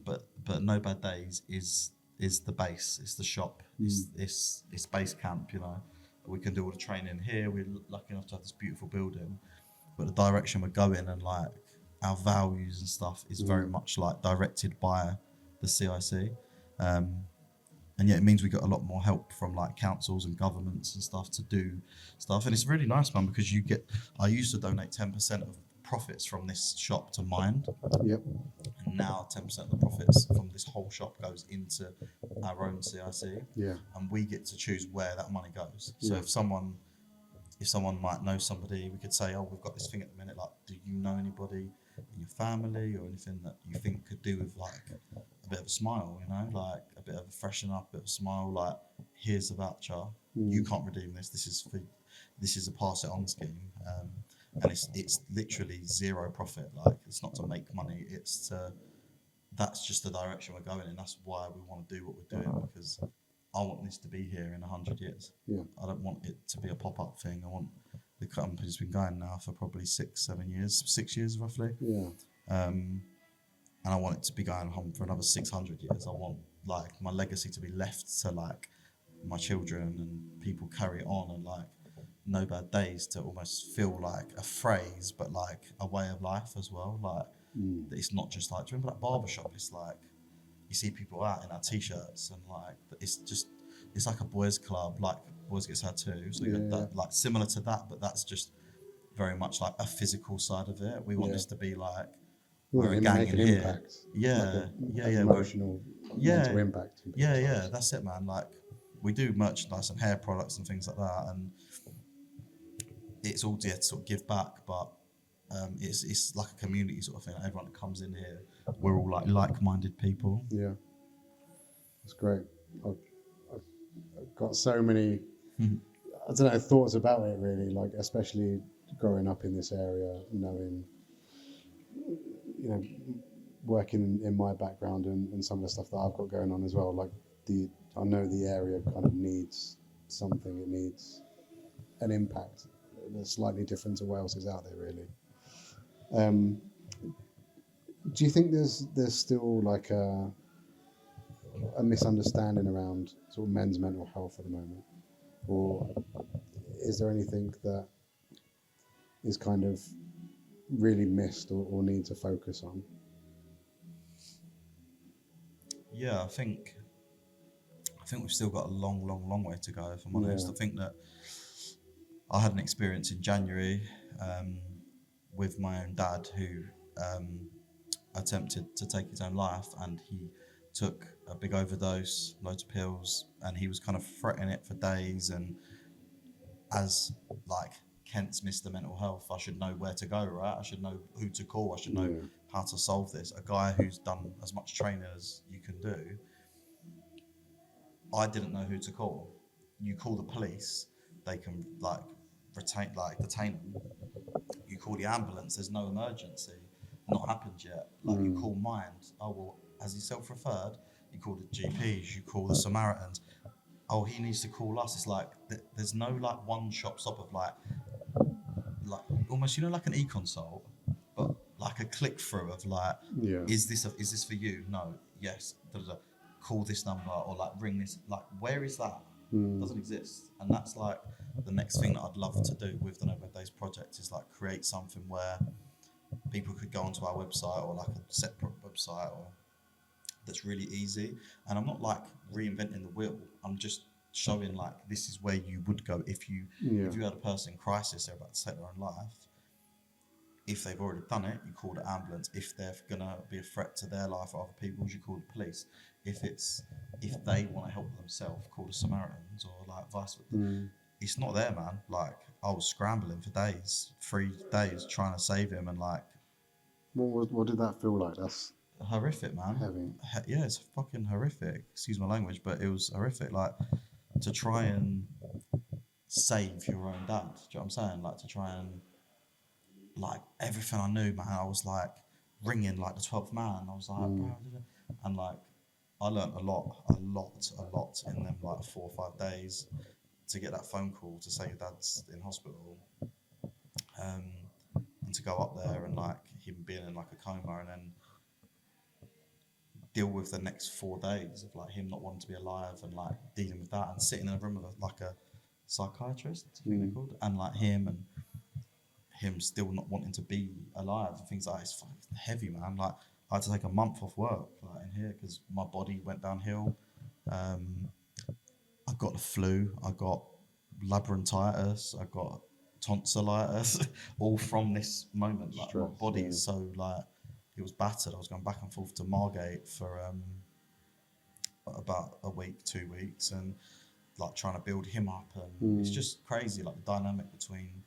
But No Bad Days is the base. It's the shop. It's base camp. You know, we can do all the training here. We're lucky enough to have this beautiful building. But the direction we're going and like our values and stuff is very much like directed by the CIC. And yeah, it means we got a lot more help from like councils and governments and stuff to do stuff. And it's really nice, man, because I used to donate 10% of profits from this shop to Mind. Yep. And now 10% of the profits from this whole shop goes into our own CIC. Yeah. And we get to choose where that money goes. So Yeah. if someone might know somebody, we could say, oh, we've got this thing at the minute, like, do you know anybody in your family or anything that you think could do with like a bit of a smile, you know, like a bit of a freshen up, a bit of a smile, like here's a voucher, you can't redeem this, this is a pass it on scheme, and it's literally zero profit, like it's not to make money, that's just the direction we're going in. That's why we want to do what we're doing, because I want this to be here in 100 years. Yeah. I don't want it to be a pop-up thing. I want the company's been going now for probably 6 years roughly. Yeah. And I want it to be going on for another 600 years. I want like my legacy to be left to like my children, and people carry it on, and like No Bad Days to almost feel like a phrase, but like a way of life as well. Like that it's not just like, do you remember that barbershop? It's like you see people out in our t-shirts, and like it's like a boys club, like boys get tattoos. So that, like similar to that, but that's just very much like a physical side of it. We want this to be like we're a gang in here. Impact, Yeah, like emotional, mental impact. Yeah, that's it, man. Like we do merchandise and hair products and things like that, and it's all to sort of give back, but it's like a community sort of thing. Everyone that comes in here, we're all like-minded people. Yeah, that's great. I've got so many, I don't know, thoughts about it really, like especially growing up in this area, knowing, you know, working in my background and some of the stuff that I've got going on as well. Like I know the area kind of needs something. It needs an impact that's slightly different to what else is out there, really. Do you think there's still like a misunderstanding around sort of men's mental health at the moment, or is there anything that is kind of really missed or needs a focus on? Yeah, I think we've still got a long way to go, if I'm honest. I think that I had an experience in January with my own dad who attempted to take his own life, and he took a big overdose, loads of pills, and he was kind of fretting it for days. And as like Kent's Mr. Mental Health, I should know where to go, right? I should know who to call. I should know how to solve this. A guy who's done as much training as you can do, I didn't know who to call. You call the police, they can like detain him. You call the ambulance, there's no emergency, not happened yet. Like you call Mind, oh well, as he self-referred, you call the GPs, you call the Samaritans. Oh, he needs to call us. It's like there's no like one-shop stop of like almost, you know, like an e-consult, but like a click through of like, is this for you? No, yes. Call this number, or like ring this. Like, where is that? Doesn't exist. And that's like the next thing that I'd love to do with the No Bad Days project, is like create something where people could go onto our website, or like a separate website, or that's really easy. And I'm not like reinventing the wheel. I'm just showing like this is where you would go if you had a person in crisis, they're about to take their own life. If they've already done it, you call the ambulance. If they're gonna be a threat to their life or other people's, you call the police. If they want to help themselves, call the Samaritans, or like vice versa. It's not there, man. Like I was scrambling for days, 3 days, trying to save him, and like. What did that feel like? That's horrific, man. Heavy. Yeah, it's fucking horrific. Excuse my language, but it was horrific. Like to try and save your own dad. Do you know what I'm saying? Like to try and like everything I knew, man. I was like ringing like the 12th man. I was like, bro, and like I learned a lot in them like 4 or 5 days to get that phone call to say your dad's in hospital, and to go up there and like him being in like a coma, and then deal with the next 4 days of like him not wanting to be alive, and like dealing with that, and sitting in a room with like a psychiatrist, I think they're called, and like him him still not wanting to be alive and things like that. It's fucking heavy, man. Like I had to take a month off work like in here because my body went downhill. I got the flu. I got labyrinthitis. I got tonsillitis, all from this moment. Like my Stress, body yeah. is so like it was battered. I was going back and forth to Margate for about a week, 2 weeks, and like trying to build him up, and it's just crazy. Like the dynamic between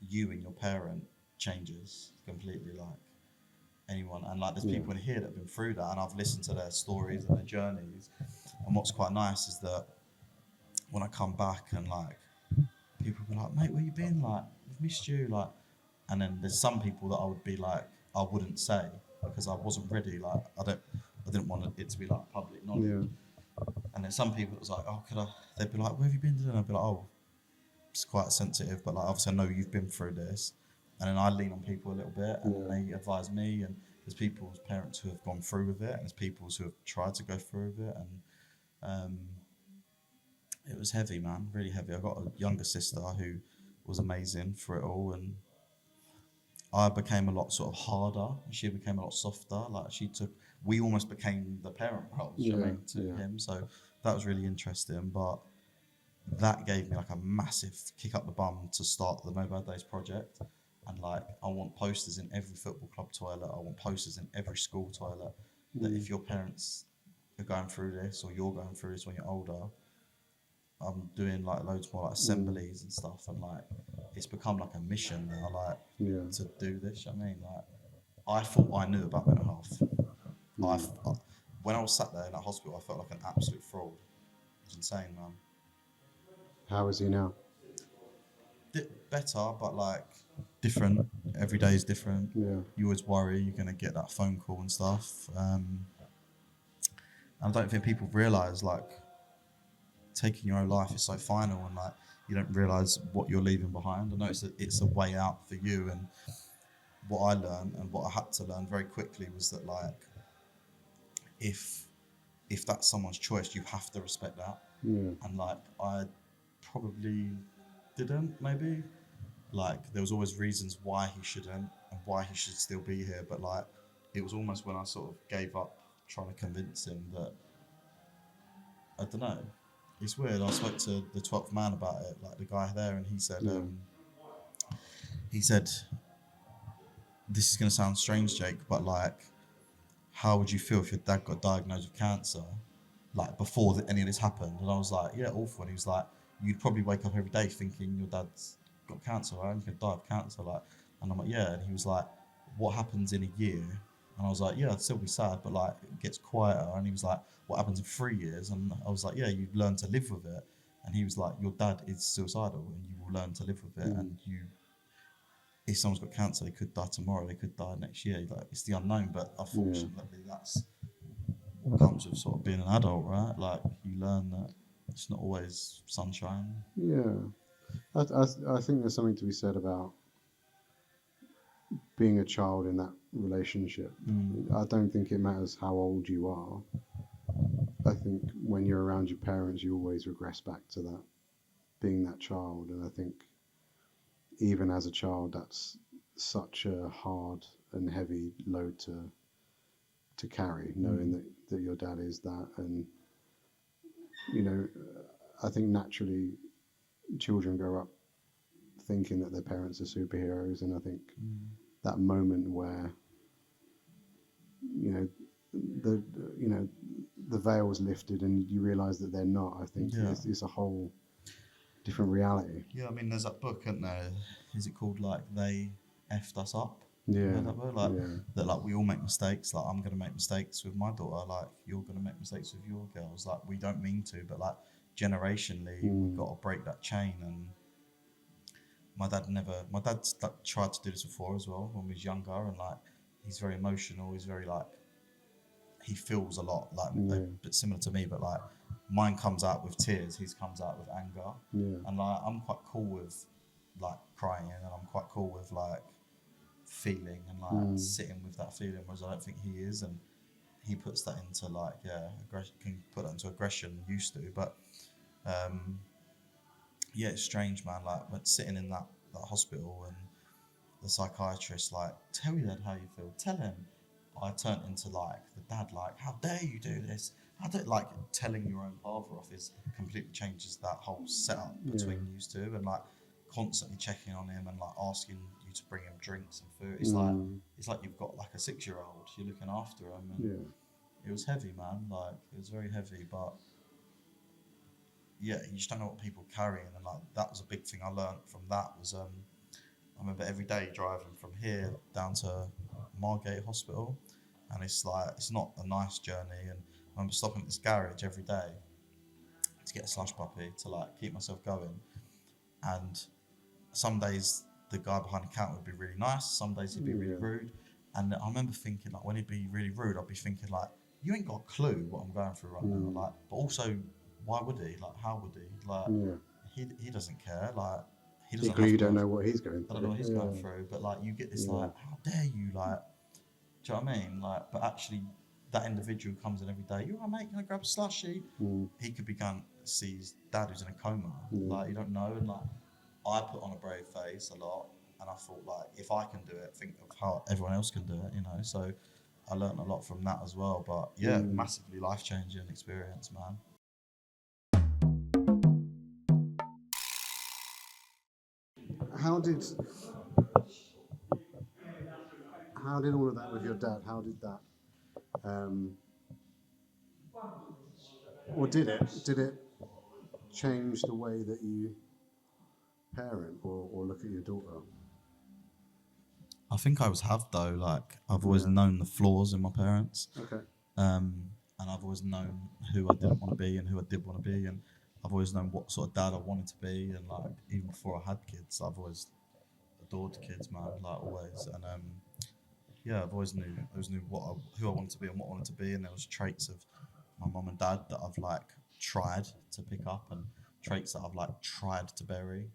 you and your parent changes completely. Like anyone, and like there's people in here that have been through that, and I've listened to their stories and their journeys. And what's quite nice is that when I come back and like people be like, mate, where you been? Like, we've missed you. Like, and then there's some people that I would be like, I wouldn't say because I wasn't ready. Like, I didn't want it to be like public knowledge. Yeah. And then some people that was like, oh, could I? They'd be like, where have you been today? And I'd be like, oh, it's quite sensitive, but like obviously I know you've been through this. And then I lean on people a little bit, and then they advise me. And there's people's parents who have gone through with it, and there's people who have tried to go through with it, and it was heavy, man, really heavy. I got a younger sister who was amazing for it all, and I became a lot sort of harder, and she became a lot softer. Like we almost became the parent roles, you know what I mean, to him. So that was really interesting, but that gave me like a massive kick up the bum to start the No Bad Days project. And like, I want posters in every football club toilet. I want posters in every school toilet that if your parents are going through this or you're going through this when you're older, I'm doing like loads more like assemblies and stuff. And like, it's become like a mission now, like to do this. You know what I mean, like, I thought I knew about mental health. When I was sat there in that hospital, I felt like an absolute fraud. It was insane, man. How is he now? Better, but like different. Every day is different. Yeah. You always worry you're gonna get that phone call and stuff. I don't think people realise like taking your own life is so final, and like you don't realise what you're leaving behind. I know it's a way out for you, and what I learned and what I had to learn very quickly was that like if that's someone's choice, you have to respect that. Yeah. And like I probably didn't, maybe. Like there was always reasons why he shouldn't and why he should still be here, but like it was almost when I sort of gave up trying to convince him that, I don't know, it's weird. I spoke to the 12th man about it, like the guy there, and he said this is going to sound strange, Jake, but like how would you feel if your dad got diagnosed with cancer like before any of this happened? And I was like, yeah, awful. And he was like, you'd probably wake up every day thinking your dad's got cancer, right? And you could die of cancer, like. And I'm like, yeah. And he was like, what happens in a year? And I was like, yeah, I'd still be sad, but like it gets quieter. And he was like, what happens in 3 years? And I was like, yeah, you learn to live with it. And he was like, your dad is suicidal, and you will learn to live with it. And if someone's got cancer, they could die tomorrow, they could die next year. Like it's the unknown, but unfortunately, that's what comes with sort of being an adult, right? Like you learn that it's not always sunshine. Yeah. I think there's something to be said about being a child in that relationship. I don't think it matters how old you are. I think when you're around your parents, you always regress back to that, being that child. And I think even as a child, that's such a hard and heavy load to carry, knowing that your dad is that. And, you know, I think naturally children grow up thinking that their parents are superheroes. And I think that moment where, the veil is lifted and you realise that they're not, I think it's a whole different reality. Yeah, I mean, there's that book, isn't there? Is it called like They Effed Us Up? Yeah. You know that book? Like that, like we all make mistakes. Like I'm gonna make mistakes with my daughter. Like you're gonna make mistakes with your girls. Like we don't mean to, but like generationally, we've got to break that chain. And my dad's like, tried to do this before as well when he was younger, and like he's very emotional. He's very like he feels a lot, like a bit similar to me, but like mine comes out with tears, his comes out with anger. And like I'm quite cool with like crying, and I'm quite cool with like feeling and like sitting with that feeling, whereas I don't think he is, and he puts that into like can put that into aggression, used to, but it's strange, man. Like but sitting in that hospital, and the psychiatrist, like, tell your dad how you feel. Tell him. I turned into like the dad, like, how dare you do this? How dare, like, telling your own father off is completely changes that whole setup between you two, and like constantly checking on him and like asking you to bring him drinks and food. It's like you've got like a 6-year-old. You're looking after him, and it was heavy, man. Like, it was very heavy, but yeah, you just don't know what people are carrying, and like that was a big thing I learned from that. Was I remember every day driving from here down to Margate Hospital, and it's like, it's not a nice journey, and I remember stopping at this garage every day to get a slush puppy to like keep myself going. And some days the guy behind the counter would be really nice, some days he'd be really rude. And I remember thinking, like, when he'd be really rude, I'd be thinking like, you ain't got a clue what I'm going through right now. Like, but also, why would he? Like, how would he? Like, he doesn't care. Like, he doesn't. Equally, you don't know what he's going through. I don't know what he's going through, but like, you get this like, how dare you? Like, do you know what I mean? Like, but actually, that individual comes in every day. You alright, mate? Can I grab a slushie? He could be going to see his dad who's in a coma. Like, you don't know. And like, I put on a brave face a lot, and I thought, like, if I can do it, think of how everyone else can do it. You know, so I learned a lot from that as well. But yeah, massively life changing experience, man. How did all of that with your dad? How did that? Or did it change the way that you parent or look at your daughter? I think I always have, though. Like, I've always known the flaws in my parents. Okay. And I've always known who I didn't want to be and who I did want to be, and I've always known what sort of dad I wanted to be. And like, even before I had kids, I've always adored kids, man. Like, always. And yeah, I've always knew who I wanted to be and what I wanted to be. And there was traits of my mum and dad that I've like tried to pick up, and traits that I've like tried to bury.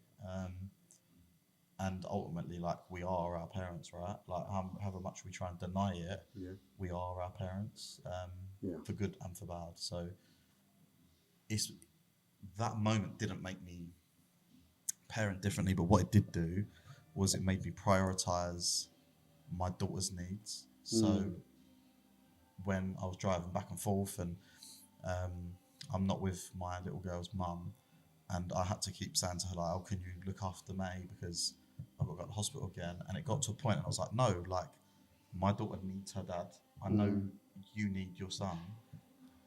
And ultimately, like, we are our parents, right? Like, however much we try and deny it, we are our parents, for good and for bad. So it's, that moment didn't make me parent differently, but what it did do was it made me prioritize my daughter's needs. So when I was driving back and forth, and I'm not with my little girl's mum, and I had to keep saying to her, like, oh, can you look after May because I've got to go to the hospital again. And it got to a point, and I was like, no, like, my daughter needs her dad. I know you need your son,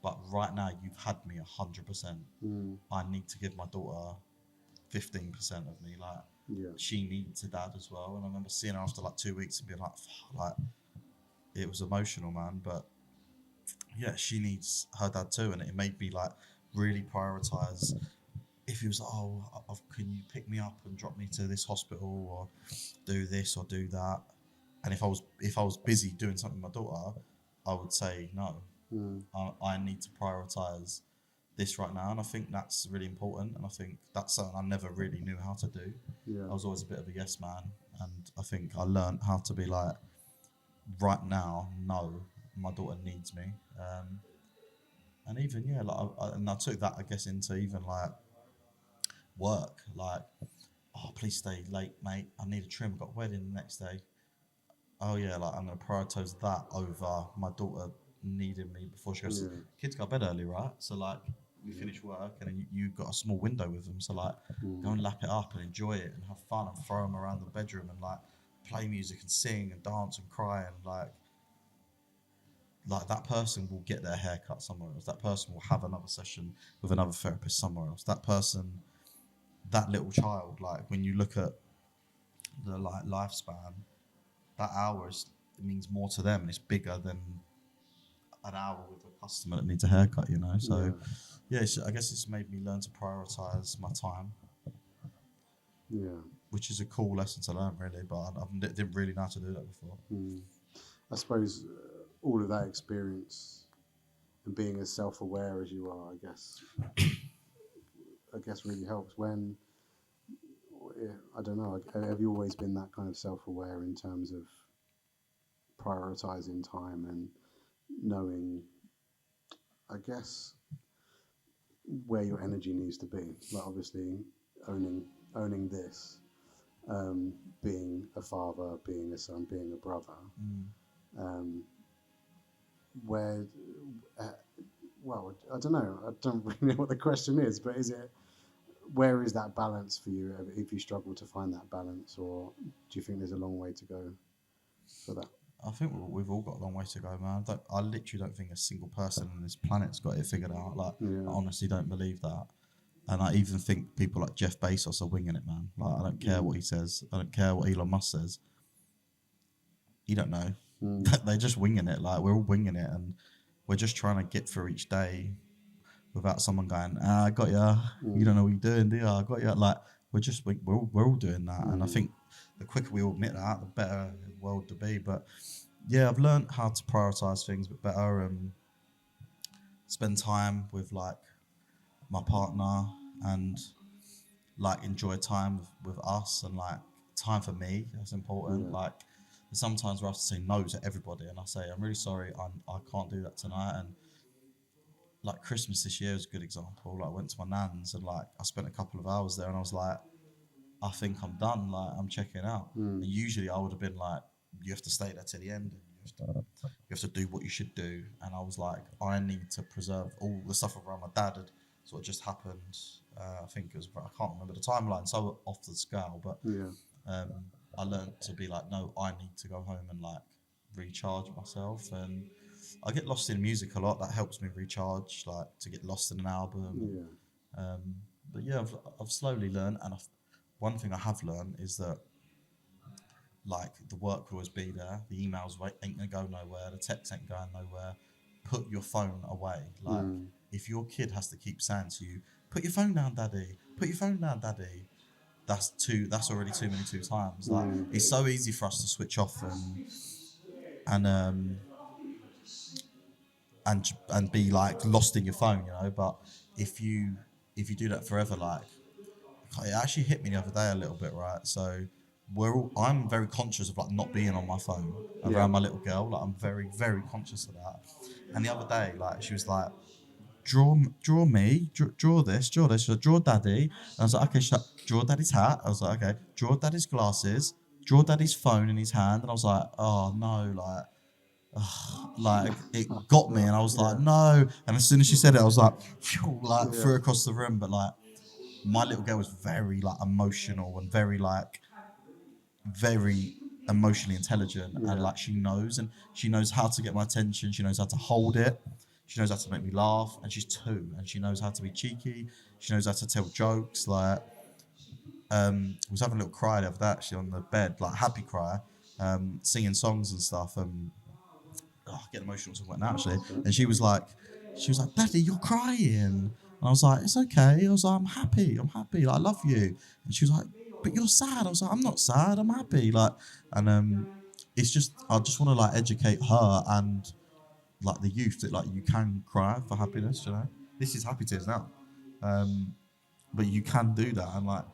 but right now you've had me 100%. I need to give my daughter 15% of me. Like, she needs a dad as well. And I remember seeing her after like 2 weeks and being like, like, it was emotional, man. But yeah, she needs her dad too, and it made me like really prioritize. If he was like, oh, can you pick me up and drop me to this hospital, or do this or do that? And if I was busy doing something with my daughter, I would say no. I need to prioritize this right now, and I think that's really important. And I think that's something I never really knew how to do. I was always a bit of a yes man, and I think I learned how to be like, right now, no, my daughter needs me. And even I took that, I guess, into even like work. Like, oh, please stay late, mate. I need a trim. I've got a wedding the next day. Oh yeah, like, I'm gonna prioritize that over my daughter needing me before she goes. Kids go to bed early, right? So like, we finish work, and then you've got a small window with them. So like, go and lap it up and enjoy it and have fun and throw them around the bedroom and like play music and sing and dance and cry, and like that person will get their hair cut somewhere else. That person will have another session with another therapist somewhere else. That person, that little child, like, when you look at the like lifespan, that it means more to them, and it's bigger than an hour with a customer that needs a haircut, you know. So yeah, I guess it's made me learn to prioritize my time, which is a cool lesson to learn, really. But I didn't really know how to do that before. I suppose all of that experience and being as self-aware as you are, I guess really helps. When, I don't know, have you always been that kind of self-aware in terms of prioritizing time and knowing, I guess, where your energy needs to be? Like, obviously owning this, being a father, being a son, being a brother, um, where, well, I don't know. I don't really know what the question is, but where is that balance for you if you struggle to find that balance, or do you think there's a long way to go for that? I think we've all got a long way to go, man. I literally don't think a single person on this planet's got it figured out. Like, Yeah. I honestly don't believe that. And I even think people like Jeff Bezos are winging it, man. Like, I don't care what he says. I don't care what Elon Musk says. You don't know. They're just winging it. Like, we're all winging it, and we're just trying to get through each day without someone going, I got ya. You don't know what you're doing, do you? I got ya. Like, we're all doing that. And I think the quicker we all admit that, the better the world to be. But yeah, I've learned how to prioritize things a bit better and spend time with like my partner and like enjoy time with us and like time for me. That's important. Like, sometimes we have to say no to everybody, and I say, I'm really sorry, I can't do that tonight. And like Christmas this year is a good example. Like, I went to my nan's and like I spent a couple of hours there, and I was like, I think I'm done. Like, I'm checking out. And usually I would have been like, you have to stay there till the end. And you have to do what you should do. And I was like, I need to preserve all the stuff around my dad had sort of just happened. I think it was, I can't remember the timeline, so off the scale, but I learned to be like, no, I need to go home and like recharge myself. And I get lost in music a lot. That helps me recharge, like to get lost in an album. But yeah, I've slowly learned, and one thing I have learned is that like the work will always be there. The emails ain't gonna go nowhere. The text ain't going nowhere. Put your phone away. Like, if your kid has to keep saying to you, "Put your phone down, daddy. Put your phone down, daddy," that's already too many two times. Like, it's so easy for us to switch off and and be like lost in your phone, you know. But if you do that forever, like, it actually hit me the other day a little bit, right? So I'm very conscious of like not being on my phone around my little girl. Like, I'm very, very conscious of that. And the other day, like, she was like, draw me, draw this, draw this. She said, draw daddy. And I was like, okay, draw daddy's hat. I was like, okay, draw daddy's glasses, draw daddy's phone in his hand. And I was like, oh no, like it got me. And I was like, no. And as soon as she said it, I was like, phew, like threw across the room. But like, my little girl was very like emotional and very emotionally intelligent, and like she knows how to get my attention. She knows how to hold it. She knows how to make me laugh, and she's 2, and she knows how to be cheeky. She knows how to tell jokes. Like, was having a little cry the other day actually on the bed, like happy cry, singing songs and stuff. I get emotional talking about that actually. And she was like, Daddy, you're crying. And I was like, it's okay. I was like, I'm happy. Like, I love you. And she was like, but you're sad. I was like, I'm not sad. I'm happy. Like, and it's just, I just want to like educate her and like the youth that like you can cry for happiness. You know, this is happy tears now, but you can do that, and like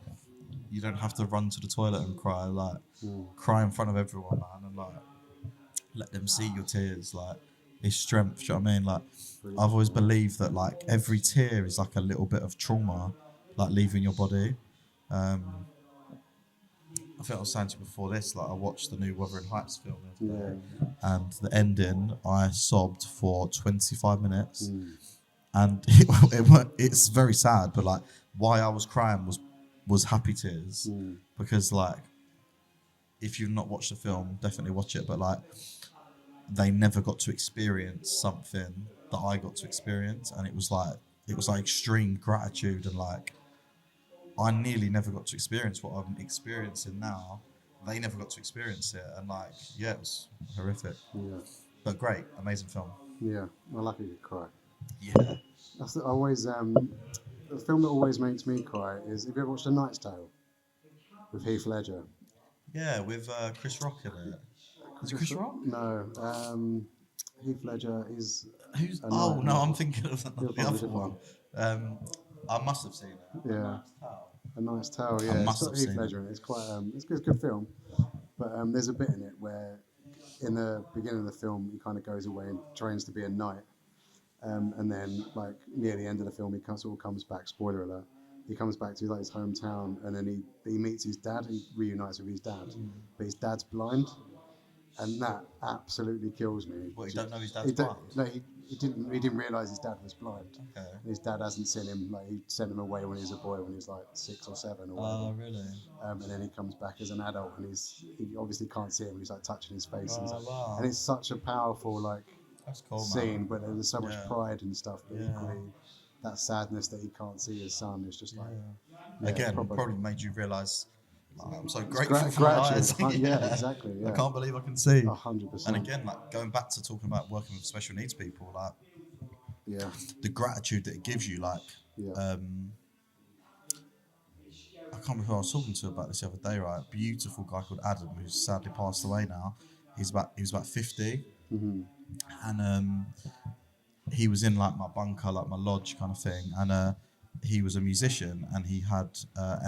you don't have to run to the toilet and cry. Like, cry in front of everyone, man, and like let them see your tears. Like, it's strength. Do you know what I mean? Like, I've always believed that like every tear is like a little bit of trauma, like leaving your body. I think I was saying to you before this, like I watched the new Wuthering Heights film the other day, and the ending, I sobbed for 25 minutes, and it's very sad. But like, why I was crying was happy tears, because like, if you've not watched the film, definitely watch it. But like, they never got to experience something that I got to experience, and it was like extreme gratitude, and like, I nearly never got to experience what I'm experiencing now. They never got to experience it, and like, yeah, it was horrific. Yeah. But great, amazing film. Yeah. I like a good cry. Yeah. That's always the film that always makes me cry is, have you ever watched A Knight's Tale with Heath Ledger? Yeah, with Chris Rock in it. Is it Chris Rock? No. Heath Ledger is. Who's? a Oh knight- no, I'm thinking of the probably other different one. I must have seen it. Yeah. A Knight's Tale. I Yeah, must it's got have Heath seen Ledger in it. It's quite. It's a good film, but there's a bit in it where, in the beginning of the film, he kind of goes away and trains to be a knight, and then like near the end of the film, he sort of comes back. Spoiler alert. he comes back to like his hometown, and then he meets his dad. He reunites with his dad, but his dad's blind, and that absolutely kills me. What, you don't know his dad's He don't- blind? No, he didn't realize his dad was blind. Okay. And his dad hasn't seen him. Like he sent him away when he was a boy, when he was like 6 or 7 or whatever. Oh, really? And then he comes back as an adult, and he obviously can't see him. He's like touching his face, and Oh, stuff. wow. And it's such a powerful like That's cool, scene, man. but there's so much Yeah. pride and stuff. But Yeah. equally, that sadness that he can't see his son is just like yeah, Again, proper- probably made you realise I'm so It's grateful for my eyes. gratitude. Yeah, exactly. Yeah. I can't believe I can see. 100%. And again, like going back to talking about working with special needs people, like Yeah, the gratitude that it gives you, like yeah, I can't remember who I was talking to about this the other day, right? A beautiful guy called Adam, who's sadly passed away now. He was about 50, and he was in like my bunker, like my lodge kind of thing, and he was a musician, and he had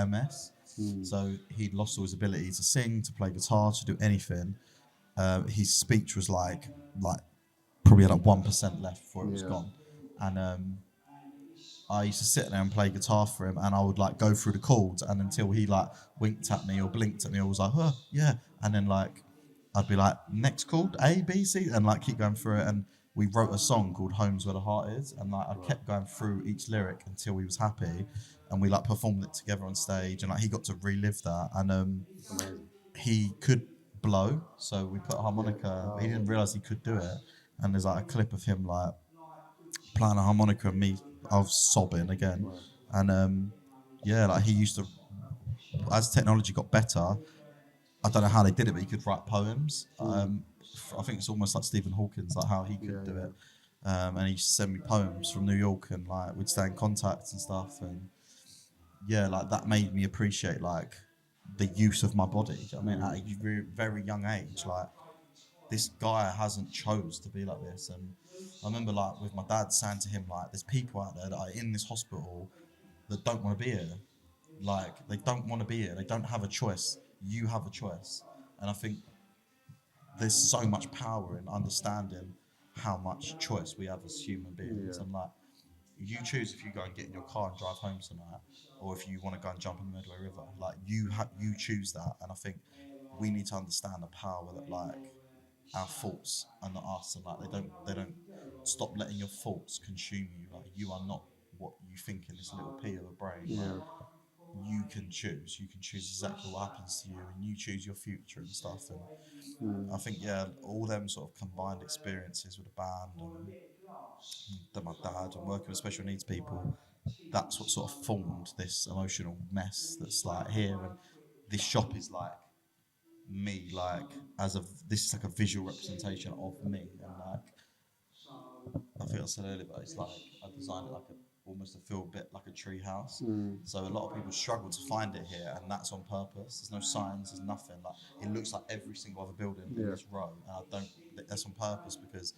MS, so he'd lost all his ability to sing, to play guitar, to do anything. His speech was like probably had like 1% left before it was Yeah. gone, and I used to sit there and play guitar for him, and I would like go through the chords, and until he like winked at me or blinked at me, I was like, huh, yeah, and then like I'd be like, next chord, A, B, C, and like keep going through it. And we wrote a song called Home's Where the Heart Is, and like I kept going through each lyric until he was happy, and we like performed it together on stage, and like he got to relive that, and amazing. he could blow, so we put a harmonica. He didn't realize he could do it, and there's like a clip of him like playing a harmonica, and me, I was sobbing again, and yeah, like he used to, as technology got better, I don't know how they did it, but he could write poems. I think it's almost like Stephen Hawking's, like how he could do it, and he used to send me poems from New York, and like we'd stay in contact and stuff, and yeah, like that made me appreciate like the use of my body. I mean, at a very young age, like this guy hasn't chose to be like this. And I remember like with my dad saying to him, like, there's people out there that are in this hospital that don't want to be here. Like they don't want to be here. They don't have a choice. You have a choice. And I think there's so much power in understanding how much choice we have as human beings. Yeah. And like, you choose if you go and get in your car and drive home tonight, or if you want to go and jump in the Medway River. Like you choose that. And I think we need to understand the power that like our thoughts are not us, and like they don't stop letting your thoughts consume you. Like you are not what you think in this little pea of a brain. Yeah. Like, you can choose exactly what happens to you, and you choose your future and stuff. And I think all them sort of combined experiences with the band and my dad and working with special needs people, that's what sort of formed this emotional mess that's like here. And this shop is like me, like this is like a visual representation of me, and like I think I said earlier, but it's like I designed it like almost to feel a bit like a tree house. So a lot of people struggle to find it here, and that's on purpose. There's no signs, there's nothing. Like it looks like every single other building in this row, and that's on purpose, because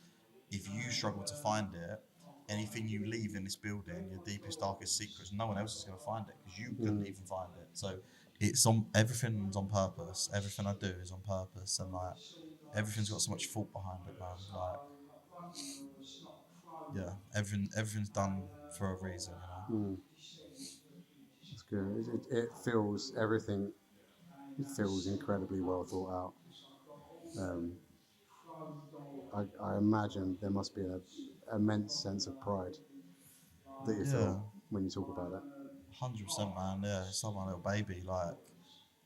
if you struggle to find it, anything you leave in this building, your deepest, darkest secrets, no one else is going to find it, because you couldn't even find it. So it's on, everything's on purpose. Everything I do is on purpose, and like everything's got so much thought behind it, man. Like, yeah, everything's done for a reason, you know. It's good. It feels everything. It feels incredibly well thought out. I imagine there must be an immense sense of pride that you feel when you talk about it. 100%, man. Yeah, it's like my little baby. Like,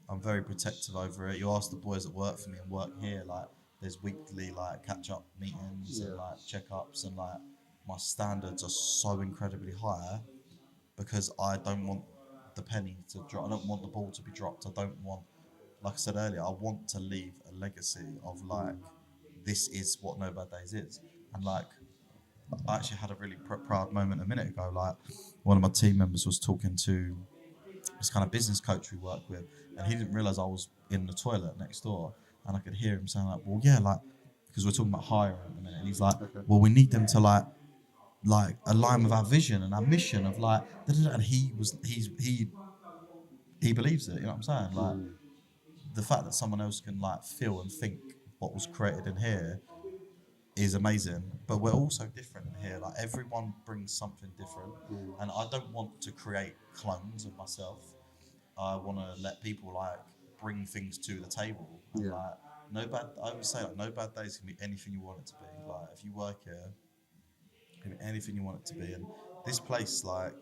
I'm very protective over it. You ask the boys that work for me and work here, like, there's weekly like catch-up meetings and like check-ups, and like my standards are so incredibly high because I don't want the penny to drop. I don't want the ball to be dropped. I don't want, like I said earlier, I want to leave a legacy of like, this is what No Bad Days is. And like, I actually had a really proud moment a minute ago. Like, one of my team members was talking to this kind of business coach we work with, and he didn't realise I was in the toilet next door, and I could hear him saying like, well, yeah, like, because we're talking about hiring at the minute, and he's like, well, we need them to like align with our vision and our mission of like, and he believes it, you know what I'm saying? Like, the fact that someone else can like feel and think what was created in here, is amazing. But we're also different here. Like everyone brings something different, and I don't want to create clones of myself. I want to let people like bring things to the table. And, Yeah. like no bad. I would say like no bad days can be anything you want it to be. Like if you work here, it can be anything you want it to be. And this place like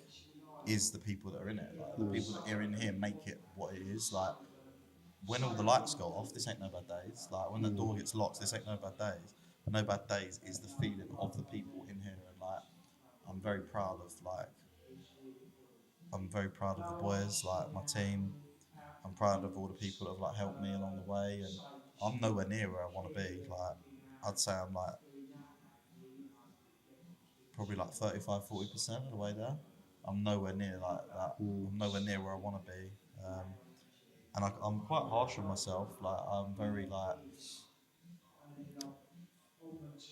is the people that are in it. Like the people that are in here make it what it is. Like when all the lights go off, this ain't no bad days. Like when the door gets locked, this ain't no bad days. No bad days is the feeling of the people in here, and like I'm very proud of like I'm very proud of the boys, like my team. I'm proud of all the people that have like helped me along the way, and I'm nowhere near where I want to be. Like I'd say I'm like probably like 35-40% of the way there. I'm nowhere near like that. I'm nowhere near where I want to be. And I'm quite harsh on myself. Like I'm very like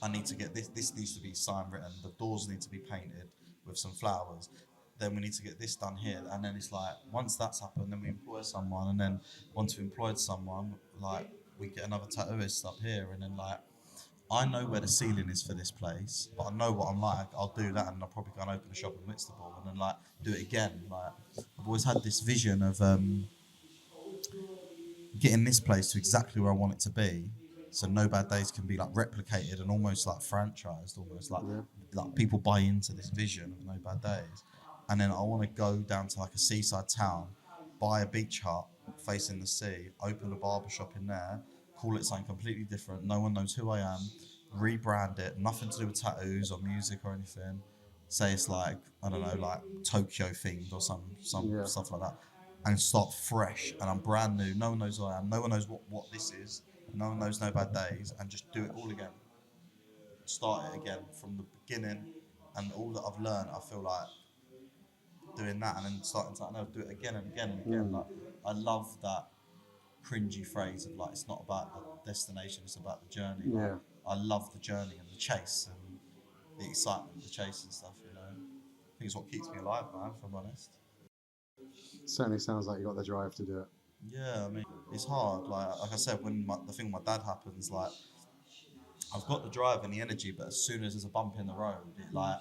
I need to get this. This needs to be sign written. The doors need to be painted with some flowers. Then we need to get this done here, and then it's like once that's happened, then we employ someone, and then once we employed someone, like we get another tattooist up here, and then like I know where the ceiling is for this place, but I know what I'm like. I'll do that, and I'll probably go and open a shop in Whitstable, and then like do it again. Like I've always had this vision of getting this place to exactly where I want it to be, so No Bad Days can be like replicated and almost like franchised, almost like people buy into this vision of No Bad Days, and then I want to go down to like a seaside town, buy a beach hut facing the sea, open a barber shop in there, call it something completely different. No one knows who I am. Rebrand it, nothing to do with tattoos or music or anything. Say it's like I don't know, like Tokyo themed or some Yeah. stuff like that, and start fresh. And I'm brand new. No one knows who I am. No one knows what this is. No one knows No Bad Days, and just do it all again. Start it again from the beginning, and all that I've learned, I feel like doing that, and then starting something else, do it again and again and again. Like I love that cringy phrase of like it's not about the destination, it's about the journey. Like, Yeah. I love the journey and the chase and the excitement, the chase and stuff. You know, I think it's what keeps me alive, man. If I'm honest. Certainly sounds like you got the drive to do it. Yeah, I mean, it's hard. Like I said, when the thing with my dad happens, like I've got the drive and the energy, but as soon as there's a bump in the road, it like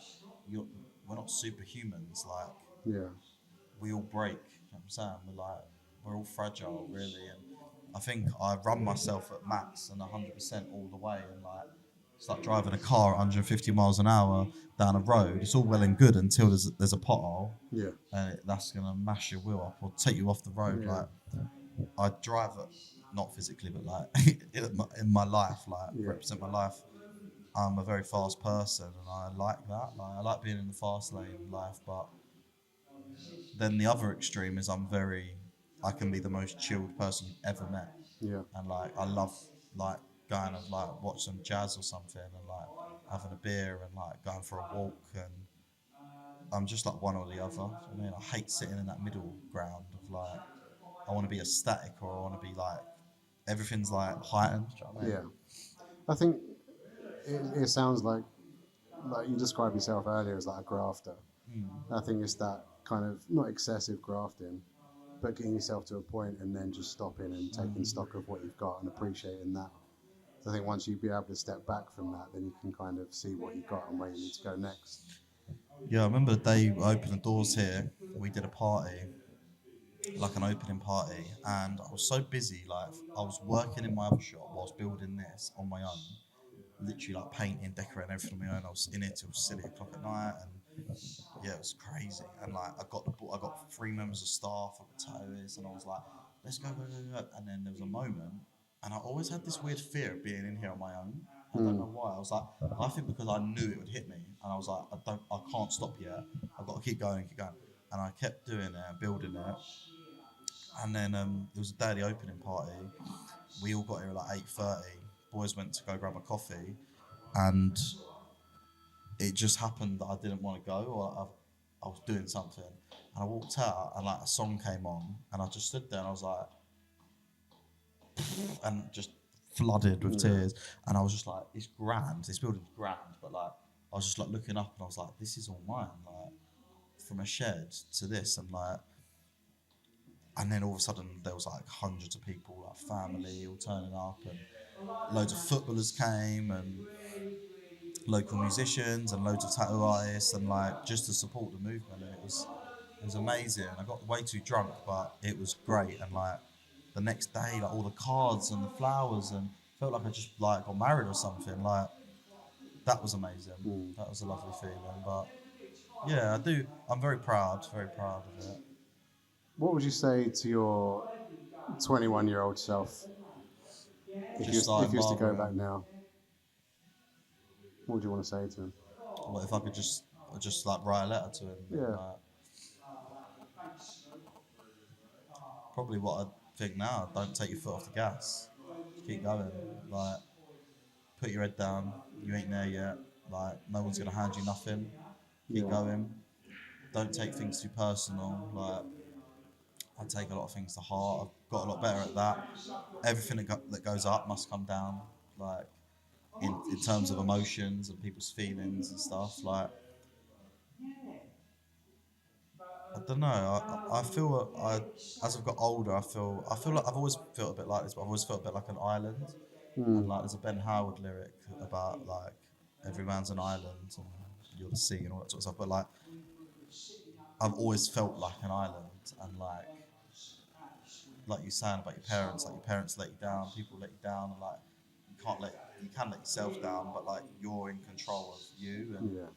we're not superhumans. Like Yeah. we all break. You know what I'm saying? We're all fragile, really. And I think I run myself at max and 100% all the way, and like it's like driving a car at 150 miles an hour down a road. It's all well and good until there's a pothole, Yeah. and that's gonna mash your wheel up or take you off the road. Yeah. Like I drive it, not physically, but like in my life, like Yeah. represent my life. I'm a very fast person, and I like that. Like I like being in the fast lane in life, but then the other extreme is I can be the most chilled person you've ever met, Yeah. and like I love like going and like watch some jazz or something, and like having a beer and like going for a walk, and I'm just like one or the other. I mean, I hate sitting in that middle ground of like I want to be ecstatic or I want to be like everything's like heightened. Do you know what I mean? Yeah. I think it sounds like you described yourself earlier as like a grafter. I think it's that kind of not excessive grafting, but getting yourself to a point and then just stopping and taking stock of what you've got and appreciating that. So I think once you be able to step back from that, then you can kind of see what you've got and where you need to go next. Yeah, I remember the day we opened the doors here. We did a party, like an opening party, and I was so busy. Like I was working in my other shop whilst building this on my own, literally like painting, decorating everything on my own. I was in it till silly o'clock at night, and yeah, it was crazy. And like I got 3 members of staff, I got tattooists, and I was like, let's go, go, go, go. And then there was a moment, and I always had this weird fear of being in here on my own. I don't know why. I was like, I think because I knew it would hit me, and I was like, I can't stop yet. I've got to keep going and keep going. And I kept doing it and building it. And then it was a day of the opening party. We all got here at like 8:30. Boys went to go grab a coffee, and it just happened that I didn't want to go, or I was doing something, and I walked out, and like a song came on, and I just stood there, and I was like, and just flooded with tears, and I was just like, it's grand, this building's grand, but like I was just like looking up, and I was like, this is all mine, like from a shed to this, and like. And then all of a sudden there was like hundreds of people, like family, all turning up, and loads of footballers came and local musicians and loads of tattoo artists and like just to support the movement. And it was amazing. I got way too drunk, but it was great. And like the next day, like all the cards and the flowers, and felt like I just like got married or something. Like that was amazing. That was a lovely feeling. But yeah, I do. I'm very proud of it. What would you say to your 21-year-old self Just if starting you was to go barbering. back now? What would you want to say to him? What if I could just like write a letter to him? Yeah. Like, probably what I think now. Don't take your foot off the gas. Keep going. Like, put your head down. You ain't there yet. Like, no one's gonna hand you nothing. Keep Yeah. going. Don't take things too personal. Like, I take a lot of things to heart. I've got a lot better at that. Everything that goes up must come down. Like, in terms of emotions and people's feelings and stuff. Like, I don't know. I feel as I've got older, I feel like I've always felt a bit like this, but I've always felt a bit like an island. And like there's a Ben Howard lyric about like every man's an island and you're the sea and all that sort of stuff. But like I've always felt like an island, and like you saying about your parents, like your parents let you down, people let you down, and like you can let yourself down, but like you're in control of you. And Yeah.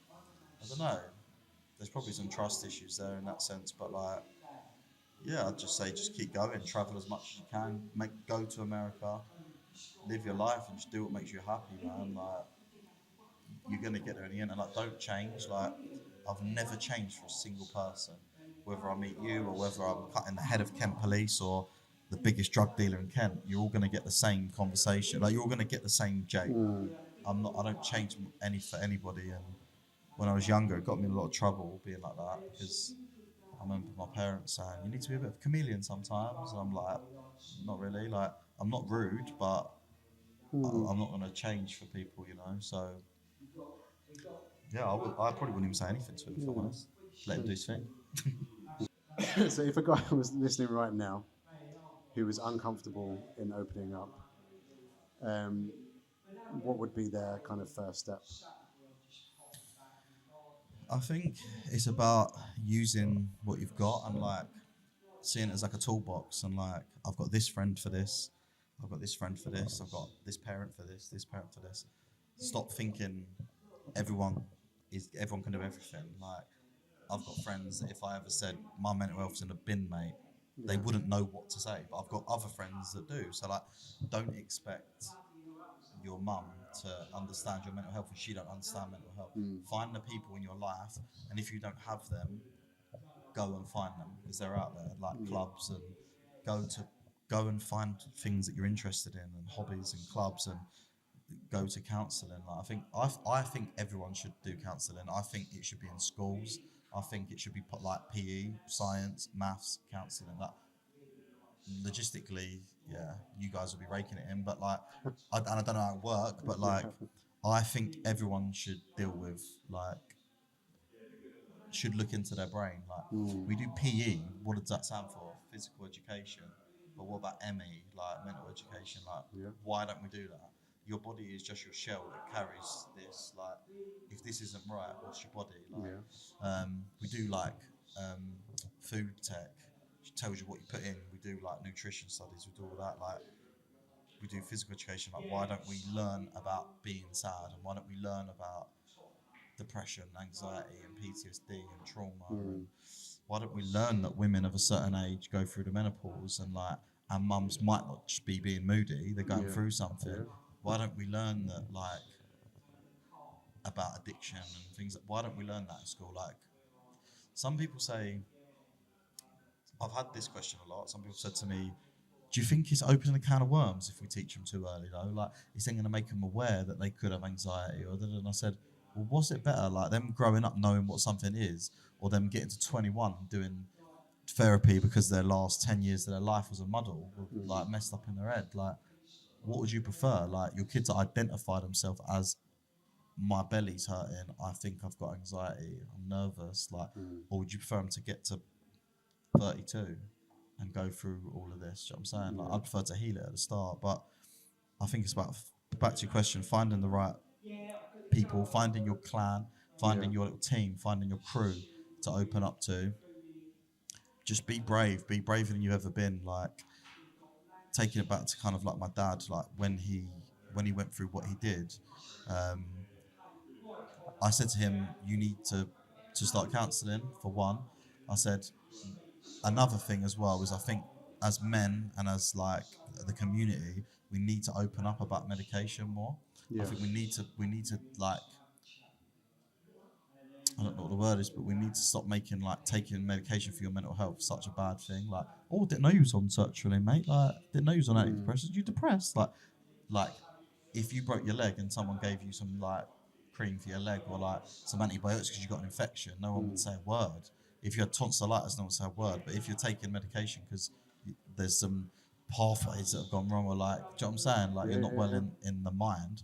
I don't know. There's probably some trust issues there in that sense, but like, yeah, I'd just say just keep going, travel as much as you can, go to America, live your life, and just do what makes you happy, man. Like, you're gonna get there in the end, and like, don't change. Like, I've never changed for a single person, whether I meet you or whether I'm cutting the head of Kent Police or the biggest drug dealer in Kent. You're all gonna get the same conversation. Like, you're all gonna get the same Jake. I'm not. I don't change for anybody. And when I was younger, it got me in a lot of trouble being like that, because I remember my parents saying, "You need to be a bit of a chameleon sometimes," and I'm like, "Not really. Like, I'm not rude, but I'm not going to change for people, you know." So yeah, I probably wouldn't even say anything to him, if I'm honest. Let him do his thing. So if a guy was listening right now who was uncomfortable in opening up, what would be their kind of first step? I think it's about using what you've got and like seeing it as like a toolbox, and like, I've got this friend for this, I've got this friend for this, I've got this parent for this parent for this. Stop thinking everyone can do everything. Like, I've got friends that if I ever said my mental health's in a bin, mate, they wouldn't know what to say. But I've got other friends that do. So like, don't expect your mum to understand your mental health and she don't understand mental health. Find the people in your life, and if you don't have them, go and find them, because they're out there, like clubs, and go and find things that you're interested in and hobbies and clubs, and go to counselling. Like, I think everyone should do counselling. I think it should be in schools. I think it should be put like PE, science, maths, counselling. Like, logistically, yeah, you guys will be raking it in, but like, and I don't know how it work, but like, I think everyone should deal with like, should look into their brain. Like, we do PE. What does that stand for? Physical education. But what about ME, like mental education? Like, why don't we do that? Your body is just your shell that carries this. Like, if this isn't right, what's your body? Like, we do like food tech, which tells you what you put in. We do like nutrition studies. We do all that. Like, we do physical education. Like, why don't we learn about being sad, and why don't we learn about depression, anxiety, and PTSD and trauma? And why don't we learn that women of a certain age go through the menopause, and like, our mums might not just be being moody, they're going through something. Why don't we learn that, like, about addiction and things? Why don't we learn that in school? Like, some people say, I've had this question a lot. Some people said to me, "Do you think it's opening a can of worms if we teach them too early, though? Like, is it going to make them aware that they could have anxiety?" And I said, "Well, what's it better, like them growing up knowing what something is, or them getting to 21 doing therapy because their last 10 years of their life was a muddle, like messed up in their head? Like, what would you prefer? Like, your kids to identify themselves as, my belly's hurting, I think I've got anxiety, I'm nervous, like, or would you prefer them to get to 32 and go through all of this?" Do you know what I'm saying? Like, I'd prefer to heal it at the start, but I think it's about, back to your question, finding the right people, finding your clan, finding your little team, finding your crew to open up to. Just be brave, be braver than you've ever been. Like, taking it back to kind of like my dad, like when he went through what he did, um, I said to him, you need to start counselling for one. I said another thing as well is, I think as men and as like the community, we need to open up about medication more. Yeah. I think we need to like, I don't know what the word is, but we need to stop making like taking medication for your mental health such a bad thing. Like, oh, didn't know you was on sertraline, mate. Like, didn't know you was on antidepressants. You depressed? Like, if you broke your leg and someone gave you some like cream for your leg or like some antibiotics because you got an infection, no one would say a word. If you had tonsillitis, no one would say a word. But if you're taking medication because there's some pathways that have gone wrong, or like, do you know what I'm saying? Like, you're not well in the mind.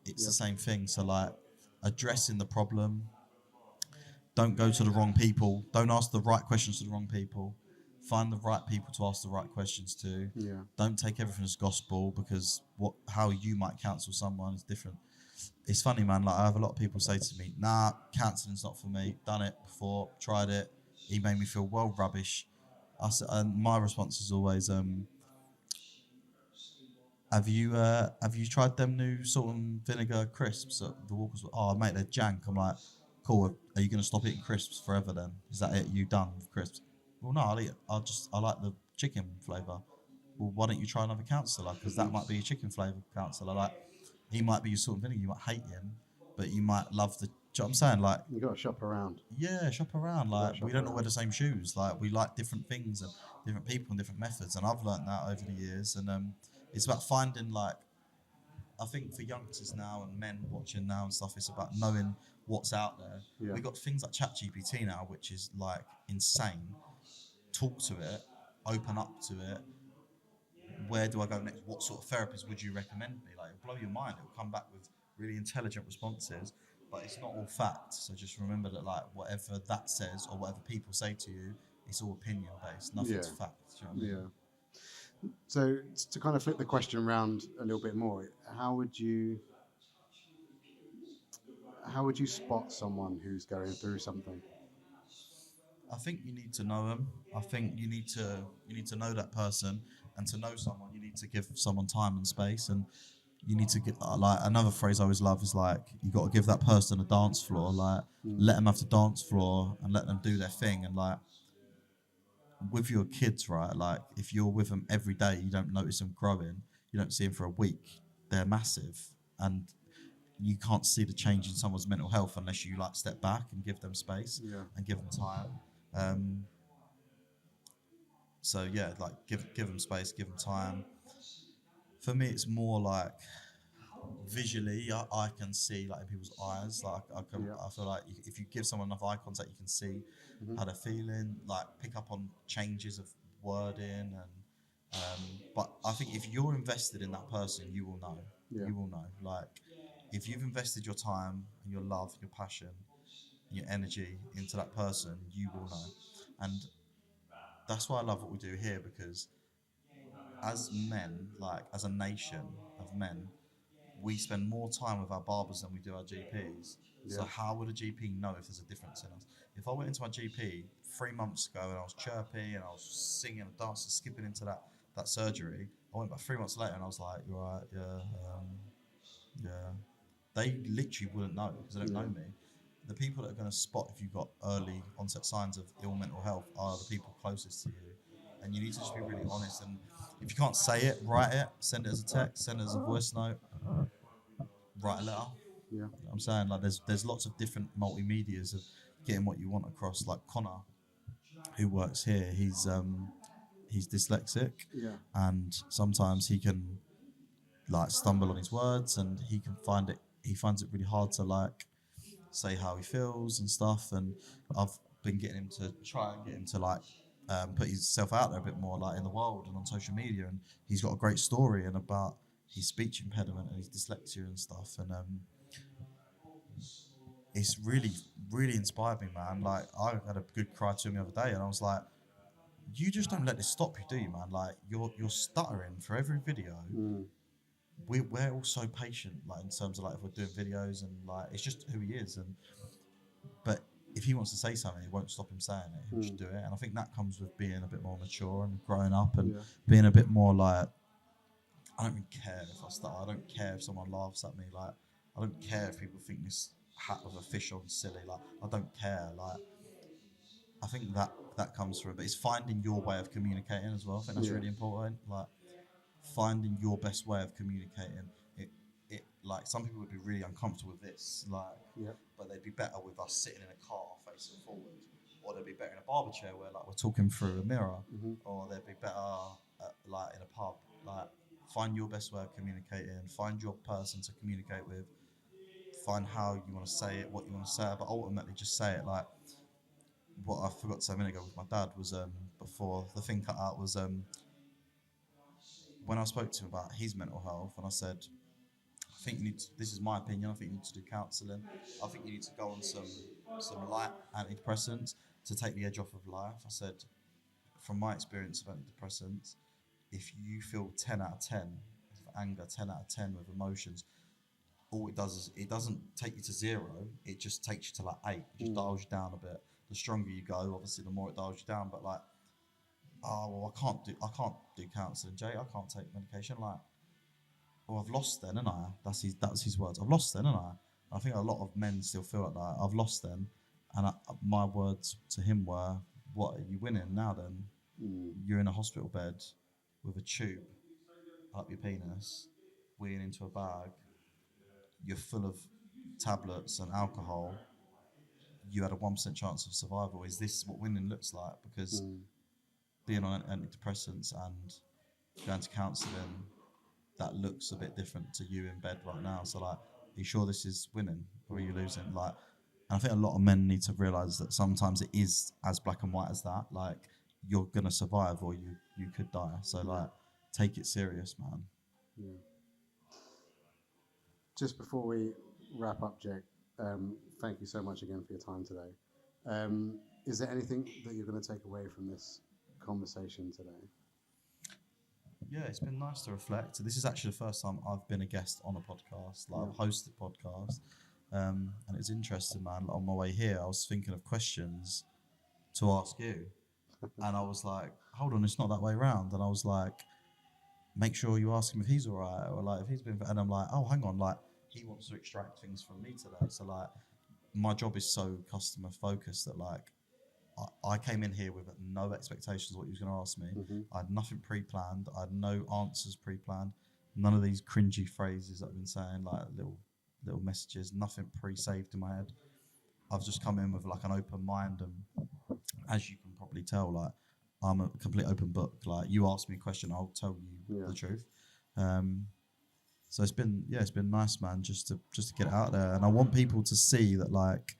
It's the same thing. So like, addressing the problem. Don't go to the wrong people. Don't ask the right questions to the wrong people. Find the right people to ask the right questions to. Yeah. Don't take everything as gospel, because how you might counsel someone is different. It's funny, man. Like, I have a lot of people say to me, "Nah, counseling's not for me. Done it before, tried it. He made me feel well rubbish." And my response is always, have you tried them new salt and vinegar crisps at the Walkers? Oh, mate, they're jank. I'm like, cool. Are you going to stop eating crisps forever then? Is that it? You done with crisps? Well, no, I'll eat it. I like the chicken flavour. Well, why don't you try another counsellor? Because that might be your chicken flavour counsellor. Like, he might be your salt and vinegar. You might hate him, but you might love the. Do you know what I'm saying? Like, You got to shop around. yeah, shop around. Like, shop we don't all around. wear the same shoes. Like, we like different things and different people and different methods. And I've learnt that over the years. And it's about finding, like, I think for youngsters now and men watching now and stuff, it's about knowing what's out there. Yeah. We've got things like ChatGPT now, which is like insane. Talk to it, open up to it. Where do I go next? What sort of therapies would you recommend me? Like, it'll blow your mind. It'll come back with really intelligent responses, but it's not all fact. So just remember that, like, whatever that says or whatever people say to you, it's all opinion based. Nothing's Yeah. fact. Do you know what I mean? Yeah. So to kind of flip the question around a little bit more, how would you spot someone who's going through something? I think you need to know them. I think you need to know that person, and to know someone, you need to give someone time and space, and you need to get like, another phrase I always love is like, you got to give that person a dance floor. Like, let them have the dance floor and let them do their thing. And like, with your kids, right? Like, if you're with them every day, you don't notice them growing. You don't see them for a week. They're massive, and you can't see the change in someone's mental health unless you like step back and give them space and give them time. So yeah, like, give them space, give them time. For me, it's more like visually, I can see, like, in people's eyes. Like, I feel like if you give someone enough eye contact, you can see how they're feeling. Like, pick up on changes of wording, and but I think if you're invested in that person, you will know. Yeah. You will know. Like, if you've invested your time and your love, your passion, and your energy into that person, you will know. And that's why I love what we do here, because as men, like as a nation of men, we spend more time with our barbers than we do our GPs. So how would a GP know if there's a difference in us? If I went into my GP 3 months ago and I was chirpy and I was singing and dancing, skipping into that surgery, I went back 3 months later and I was like, "You're right, yeah." They literally wouldn't know because they don't know me. The people that are going to spot if you've got early onset signs of ill mental health are the people closest to you. And you need to just be really honest. And if you can't say it, write it, send it as a text, send it as a voice note, write a letter. Yeah. You know what I'm saying? Like, there's lots of different multimedias of getting what you want across. Like Connor, who works here, he's dyslexic, and sometimes he can like stumble on his words, and he finds it really hard to like say how he feels and stuff. And I've been getting him to try and get him to like put himself out there a bit more, like in the world and on social media. And he's got a great story and about his speech impediment and his dyslexia and stuff. And it's really, really inspired me, man. Like, I had a good cry to him the other day, and I was like, you just don't let this stop you, do you, man? Like, you're stuttering for every video. we're all so patient, like in terms of like if we're doing videos and like it's just who he is. And but if he wants to say something, it won't stop him saying it. He'll just do it. And I think that comes with being a bit more mature and growing up and being a bit more like, I don't really care if I start. I don't care if someone laughs at me. Like, I don't care if people think this hat with a fish on silly. Like, I don't care. Like, I think that comes through. But it's finding your way of communicating as well. I think that's really important. Like, finding your best way of communicating. It like some people would be really uncomfortable with this. Like, but they'd be better with us sitting in a car facing forward, or they'd be better in a barber chair where like we're talking through a mirror, or they'd be better like in a pub. Like, find your best way of communicating, find your person to communicate with, find how you want to say it, what you want to say, but ultimately just say it. Like, what I forgot to say a minute ago with my dad was before the thing cut out was when I spoke to him about his mental health, and I said, I think you need to, this is my opinion, I think you need to do counselling. I think you need to go on some light antidepressants to take the edge off of life. I said, from my experience of antidepressants, if you feel 10 out of 10 with anger, 10 out of 10 with emotions, all it does is it doesn't take you to 0, it just takes you to like 8. It just dials you down a bit. The stronger you go, obviously the more it dials you down. But like, oh well, I can't do counselling, Jay, I can't take medication. Like, well, I've lost then, and that's his words. I've lost then, and I think a lot of men still feel like that. I've lost then, and my words to him were, "What are you winning now? Then you're in a hospital bed with a tube up your penis, weeing into a bag. You're full of tablets and alcohol. You had a 1% chance of survival. Is this what winning looks like? Because being on antidepressants and going to counselling, that looks a bit different to you in bed right now. So like, are you sure this is winning or are you losing? Like, and I think a lot of men need to realise that sometimes it is as black and white as that. Like, you're gonna survive or you could die. So like, take it serious, man. Yeah. Just before we wrap up, Jake, thank you so much again for your time today. Is there anything that you're going to take away from this conversation today? Yeah, it's been nice to reflect. This is actually the first time I've been a guest on a podcast, like I've hosted a podcast, and it's interesting, man. On my way here, I was thinking of questions to ask you, and I was like, hold on, it's not that way round. And I was like, make sure you ask him if he's all right, or like if he's been, and I'm like, oh, hang on, like he wants to extract things from me today. So like, my job is so customer focused that like, I came in here with no expectations of what he was going to ask me. I had nothing pre-planned. I had no answers pre-planned. None of these cringy phrases that I've been saying, like little messages, nothing pre-saved in my head. I've just come in with like an open mind, and as you can probably tell, like I'm a complete open book. Like, you ask me a question, I'll tell you the truth. So it's been nice, man, just to get it out there. And I want people to see that like,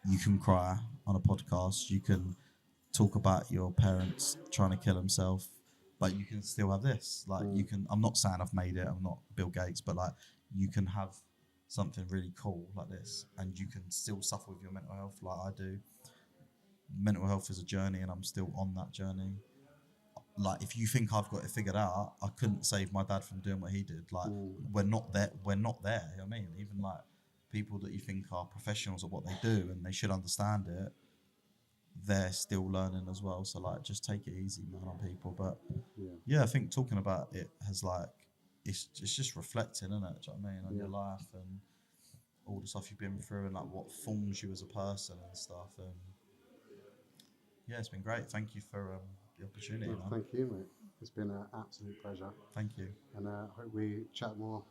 you can cry on a podcast, you can talk about your parents trying to kill themselves, but you can still have this. Like, you can, I'm not saying I've made it, I'm not Bill Gates, but like, you can have something really cool like this, and you can still suffer with your mental health like I do. Mental health is a journey, and I'm still on that journey. Like, if you think I've got it figured out, I couldn't save my dad from doing what he did. Like, we're not there. You know what I mean? Even like people that you think are professionals at what they do and they should understand it, they're still learning as well. So like, just take it easy, man, on people. But yeah, I think talking about it has like, it's just reflecting, isn't it? Do you know what I mean? On your life and all the stuff you've been through, and like what forms you as a person and stuff. And yeah, it's been great. Thank you for the opportunity, man. Thank you, mate. It's been an absolute pleasure. Thank you. And I hope we chat more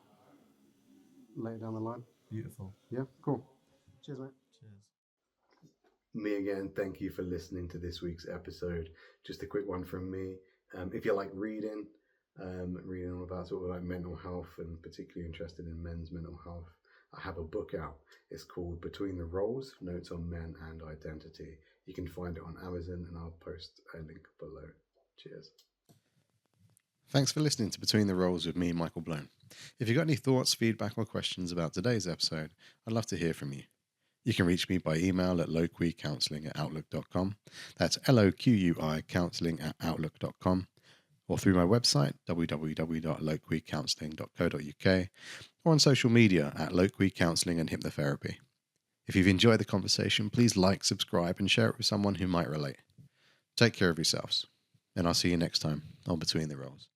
later down the line. Beautiful. Yeah, cool. Cheers, mate. Cheers. Me again, thank you for listening to this week's episode. Just a quick one from me. If you like reading all about sort of like mental health, and particularly interested in men's mental health, I have a book out. It's called Between the Roles, Notes on Men and Identity. You can find it on Amazon, and I'll post a link below. Cheers. Thanks for listening to Between the Roles with me, Michael Blown. If you've got any thoughts, feedback, or questions about today's episode, I'd love to hear from you. You can reach me by email at loquicounselling@outlook.com. That's LOQUI counselling@outlook.com. or through my website, www.loquecounselling.co.uk, or on social media at Loque Counselling and Hypnotherapy. If you've enjoyed the conversation, please like, subscribe, and share it with someone who might relate. Take care of yourselves, and I'll see you next time on Between the Roles.